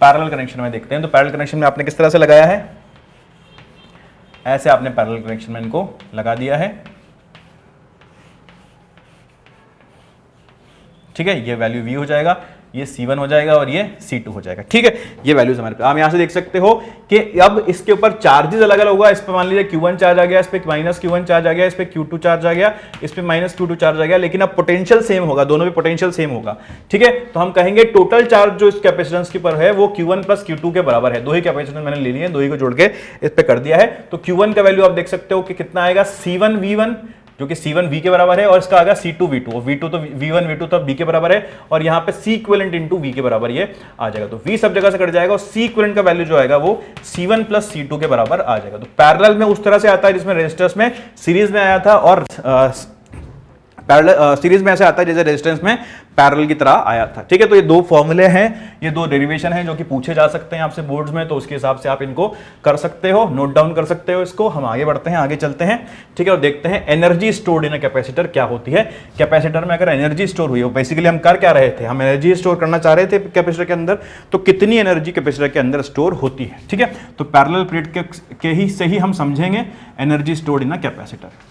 पैरेलल कनेक्शन में देखते हैं। तो पैरेलल कनेक्शन में आपने किस तरह से लगाया है, ऐसे आपने पैरेलल कनेक्शन में इनको लगा दिया है। ठीक है, ये वैल्यू V हो जाएगा, ये C1 हो जाएगा और ये C2 हो जाएगा। ठीक है, ये वैल्यूज हमारे पास। आप यहां से देख सकते हो कि अब इसके ऊपर चार्जेस अलग अलग होगा। इस पे मान लीजिए Q1 चार्ज आ गया, इस पे माइनस Q1 चार्ज आ गया, इस पे Q2 चार्ज आ गया, इस पे माइनस Q2 चार्ज आ गया, लेकिन अब पोटेंशियल सेम होगा, दोनों पे पोटेंशियल सेम होगा। ठीक है, तो हम कहेंगे टोटल चार्ज जो इस कैपेसिटेंस के ऊपर है वो Q1 प्लस Q2 के बराबर है। दो ही कैपेसिटेंस मैंने ले लिए हैं, दो ही को जोड़ के इस पे कर दिया है। तो Q1 का वैल्यू आप देख सकते हो कि कितना आएगा, C1 V1 जो कि C1 V के बराबर है, और इसका आएगा C2 V2, और V2 तो V1 V2 तो V के बराबर है, और यहाँ पे C इक्विवेलेंट इनटू V के बराबर ये आ जाएगा। तो V सब जगह से कट जाएगा और C इक्विवेलेंट का वैल्यू जो आएगा वो C1 प्लस C2 के बराबर आ जाएगा। तो पैरेलल में उस तरह से आता है जिसमें रेजिस्टेंस में सीरीज में आया था, और पैरेलल सीरीज में ऐसे आता है जैसे रेजिस्टेंस में पैरेलल की तरह आया था। ठीक है, तो ये दो फॉर्मूले हैं, ये दो डेरिवेशन हैं जो कि पूछे जा सकते हैं आपसे बोर्ड्स में, तो उसके हिसाब से आप इनको कर सकते हो, नोट डाउन कर सकते हो इसको। हम आगे बढ़ते हैं, आगे चलते हैं। ठीक है, और देखते हैं energy stored in a capacitor क्या होती है। कैपेसिटर में अगर एनर्जी स्टोर हुई हो, बेसिकली हम कर क्या रहे थे, हम एनर्जी स्टोर करना चाह रहे थे कैपेसिटर के अंदर, तो कितनी एनर्जी कैपेसिटर के अंदर स्टोर होती है। ठीक है, तो पैरेलल प्लेट के ही से ही हम समझेंगे energy stored in a capacitor.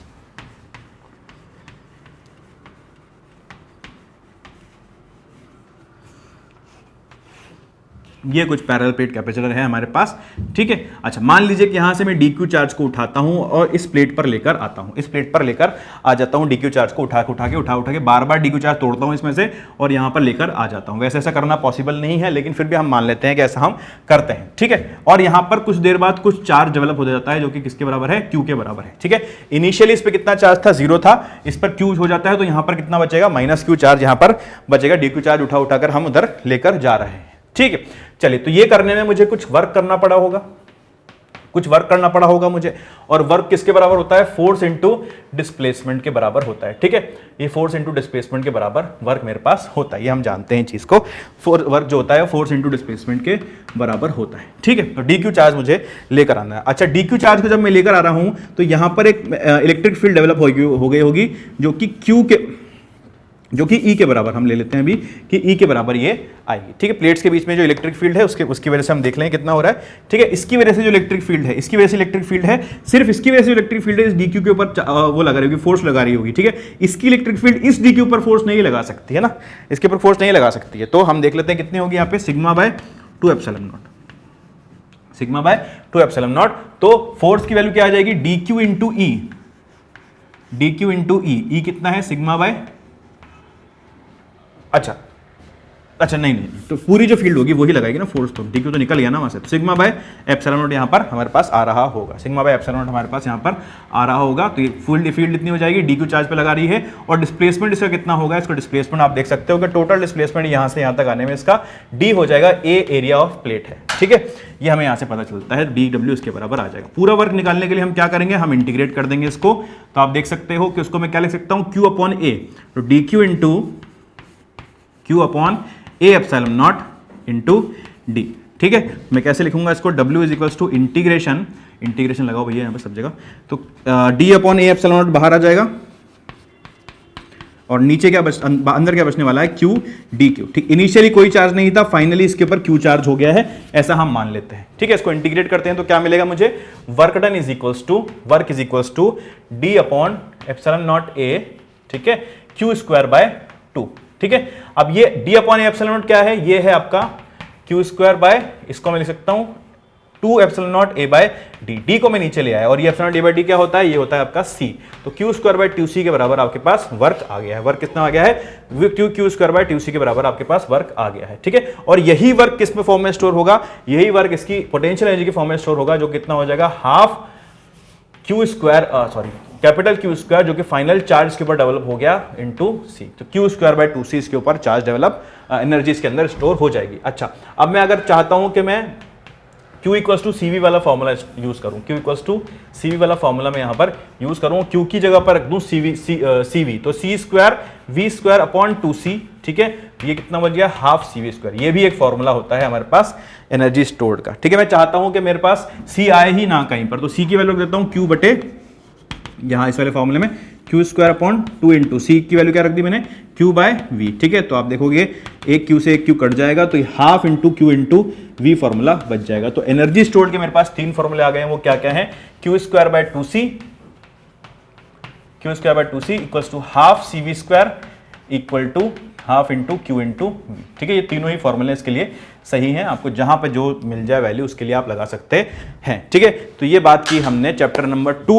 ये कुछ पैरेलल प्लेट कैपेसिटर है हमारे पास, ठीक है। अच्छा, मान लीजिए कि यहां से मैं डीक्यू चार्ज को उठाता हूं और इस प्लेट पर लेकर आता हूं, इस प्लेट पर लेकर आ जाता हूं, डीक्यू चार्ज को उठा के बार बार डीक्यू चार्ज तोड़ता हूं इसमें से और यहां पर लेकर आ जाता हूं। वैसे ऐसा करना पॉसिबल नहीं है, लेकिन फिर भी हम मान लेते हैं कि ऐसा हम करते हैं, ठीक है। और यहां पर कुछ देर बाद कुछ चार्ज डेवलप हो जाता है जो कि किसके बराबर है, क्यू के बराबर है, ठीक है। इनिशियली इस पर कितना चार्ज था, 0 था, इस पर क्यू हो जाता है तो यहां पर कितना बचेगा, माइनस क्यू चार्ज यहां पर बचेगा, डीक्यू चार्ज उठाकर हम उधर लेकर जा रहे हैं, ठीक है। चलिए, तो ये करने में मुझे कुछ वर्क करना पड़ा होगा, मुझे, और वर्क किसके बराबर होता है, फोर्स इंटू डिस्प्लेसमेंट के बराबर होता है, ठीक है। ये फोर्स इंटू डिस्प्लेसमेंट के बराबर वर्क मेरे पास होता है, ये हम जानते हैं चीज को। वर्क जो होता है फोर्स इंटू डिस्प्लेसमेंट के बराबर होता है, ठीक है। तो डीक्यू चार्ज मुझे लेकर आना है। अच्छा, डीक्यू चार्ज को जब मैं लेकर आ रहा हूं तो यहां पर एक इलेक्ट्रिक फील्ड डेवलप हो गई होगी जो कि ई के बराबर, हम ले लेते हैं अभी कि ई के बराबर ये आएगी, ठीक है। प्लेट्स के बीच में जो इलेक्ट्रिक फील्ड है उसकी वजह से हम देख लें कितना हो रहा है, ठीक है। इसकी वजह से जो इलेक्ट्रिक फील्ड है, इसकी वजह से इलेक्ट्रिक फील्ड है, सिर्फ इसकी वजह से इलेक्ट्रिक फील्ड है, इस डीक्यू के ऊपर वो लगा रही होगी, फोर्स लगा रही होगी, ठीक है। इसकी इलेक्ट्रिक फील्ड इस डीक्यू पर फोर्स नहीं लगा सकती है ना, इसके ऊपर फोर्स नहीं लगा सकती है। तो हम देख लेते हैं कितनी होगी यहाँ पे, सिग्मा बाय 2 एप्सिलॉन नॉट। तो फोर्स की वैल्यू क्या आ जाएगी, डीक्यू इंटू ई कितना है, सिग्मा बाय, अच्छा नहीं, तो पूरी जो फील्ड होगी वही लगाएगी ना फोर्स, तो डीक्यू तो निकल गया ना वहां से, तो सिग्मा बाय एप्सिलॉन नॉट यहाँ पर हमारे पास आ रहा होगा, तो ये फील्ड इतनी हो जाएगी, डीक्यू चार्ज पे लगा रही है, और डिस्प्लेसमेंट इसका कितना होगा, इसको डिस्प्लेसमेंट आप देख सकते हो कि टोटल डिस्प्लेसमेंट यहां से यहां तक आने में इसका डी हो जाएगा, ए एरिया ऑफ प्लेट है, ठीक है। ये हमें यहां से पता चलता है, डी डब्ल्यू इसके बराबर आ जाएगा। पूरा वर्क निकालने के लिए हम क्या करेंगे, हम इंटीग्रेट कर देंगे इसको, तो आप देख सकते हो कि उसको मैं क्या लिख सकता हूं, क्यू अपॉन ए, तो D Q into Q upon A epsilon naught into D, ठीक है। मैं कैसे लिखूंगा इसको, W is equals to integration लगाओ भैया यहाँ पर सब जगह, तो D upon A epsilon naught बाहर आ जाएगा, और नीचे क्या अंदर क्या बचने वाला है, क्यू डी क्यू, ठीक। इनिशियली कोई चार्ज नहीं था, फाइनली इसके ऊपर क्यू चार्ज हो गया है, ऐसा हम मान लेते हैं, ठीक है। इसको इंटीग्रेट करते हैं तो क्या मिलेगा मुझे, work done is equals to D upon epsilon naught A, ठीक है, क्यू स्क्वायर बाय 2, ठीक है। अब ये d अपॉन एप्सिलॉन नॉट क्या है, ये है आपका q स्क्वायर बाय, इसको मैं लिख सकता हूं 2 epsilon naught a by d, d को मैं नीचे ले आया, और ये epsilon naught a by d क्या होता है, ये होता है आपका c, तो q स्क्वायर बाय 2c के बराबर आपके पास वर्क आ गया है। वर्क कितना आ गया है, q स्क्वायर बाय 2c के बराबर आपके पास वर्क आ गया है, ठीक है। और यही वर्क किस में फॉर्म में स्टोर होगा, यही वर्क इसकी पोटेंशियल एनर्जी के फॉर्म में स्टोर होगा, जो कितना हो जाएगा, half Q square, capital Q square, जो कि फाइनल चार्ज के ऊपर डेवलप हो गया इनटू सी, तो क्यू स्क्वायर बाय 2c इसके ऊपर चार्ज डेवलप एनर्जी इसके अंदर स्टोर हो जाएगी। अच्छा, अब मैं अगर चाहता हूं कि मैं Q इक्वल्स टू CV वाला फॉर्मूला यूज करूं, Q इक्वल्स टू CV वाला फॉर्मूला मैं यहां पर यूज करूं, Q की जगह पर रख दूं CV, तो C square V square upon 2C, ठीक है। ये कितना बच गया, हाफ CV स्क्वायर, ये भी एक फॉर्मूला होता है हमारे पास एनर्जी स्टोर्ड का, ठीक है। मैं चाहता हूं कि मेरे पास C आए ही ना कहीं पर, तो C की वैल्यू देता हूं Q बटे, यहां इस वाले फॉर्मूले में क्यू स्क्वायर अपॉन 2 इंटू सी की वैल्यू क्या रख दी मैंने, क्यू बाय वी, ठीक है। तो आप देखोगे एक क्यू से एक क्यू कट जाएगा, तो half into Q into V formula बच जाएगा। तो एनर्जी स्टोर्ड के मेरे पास 3 फॉर्मूले आ गए हैं, वो क्या क्या है, Q square by 2c equals to half CV square equal to half into Q into V, ठीक है। ये तीनों ही फॉर्मूले इसके लिए सही हैं, आपको जहां पे जो मिल जाए वैल्यू उसके लिए आप लगा सकते हैं, ठीक है। तो ये बात की हमने chapter number 2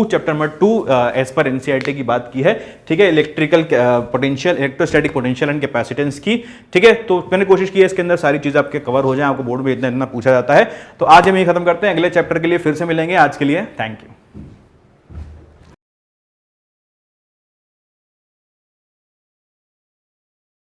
as per NCERT की बात की है, ठीक है। Electrical potential, electrostatic potential and capacitance की, ठीक है। तो मैंने कोशिश की है इसके अंदर सारी चीजें आपके कवर हो जाए, आपको बोर्ड में इतना पूछा जाता है। तो आज हम ये खत्म करते हैं, अगले चैप्टर के लिए फिर से मिलेंगे, आज के लिए थैंक यू।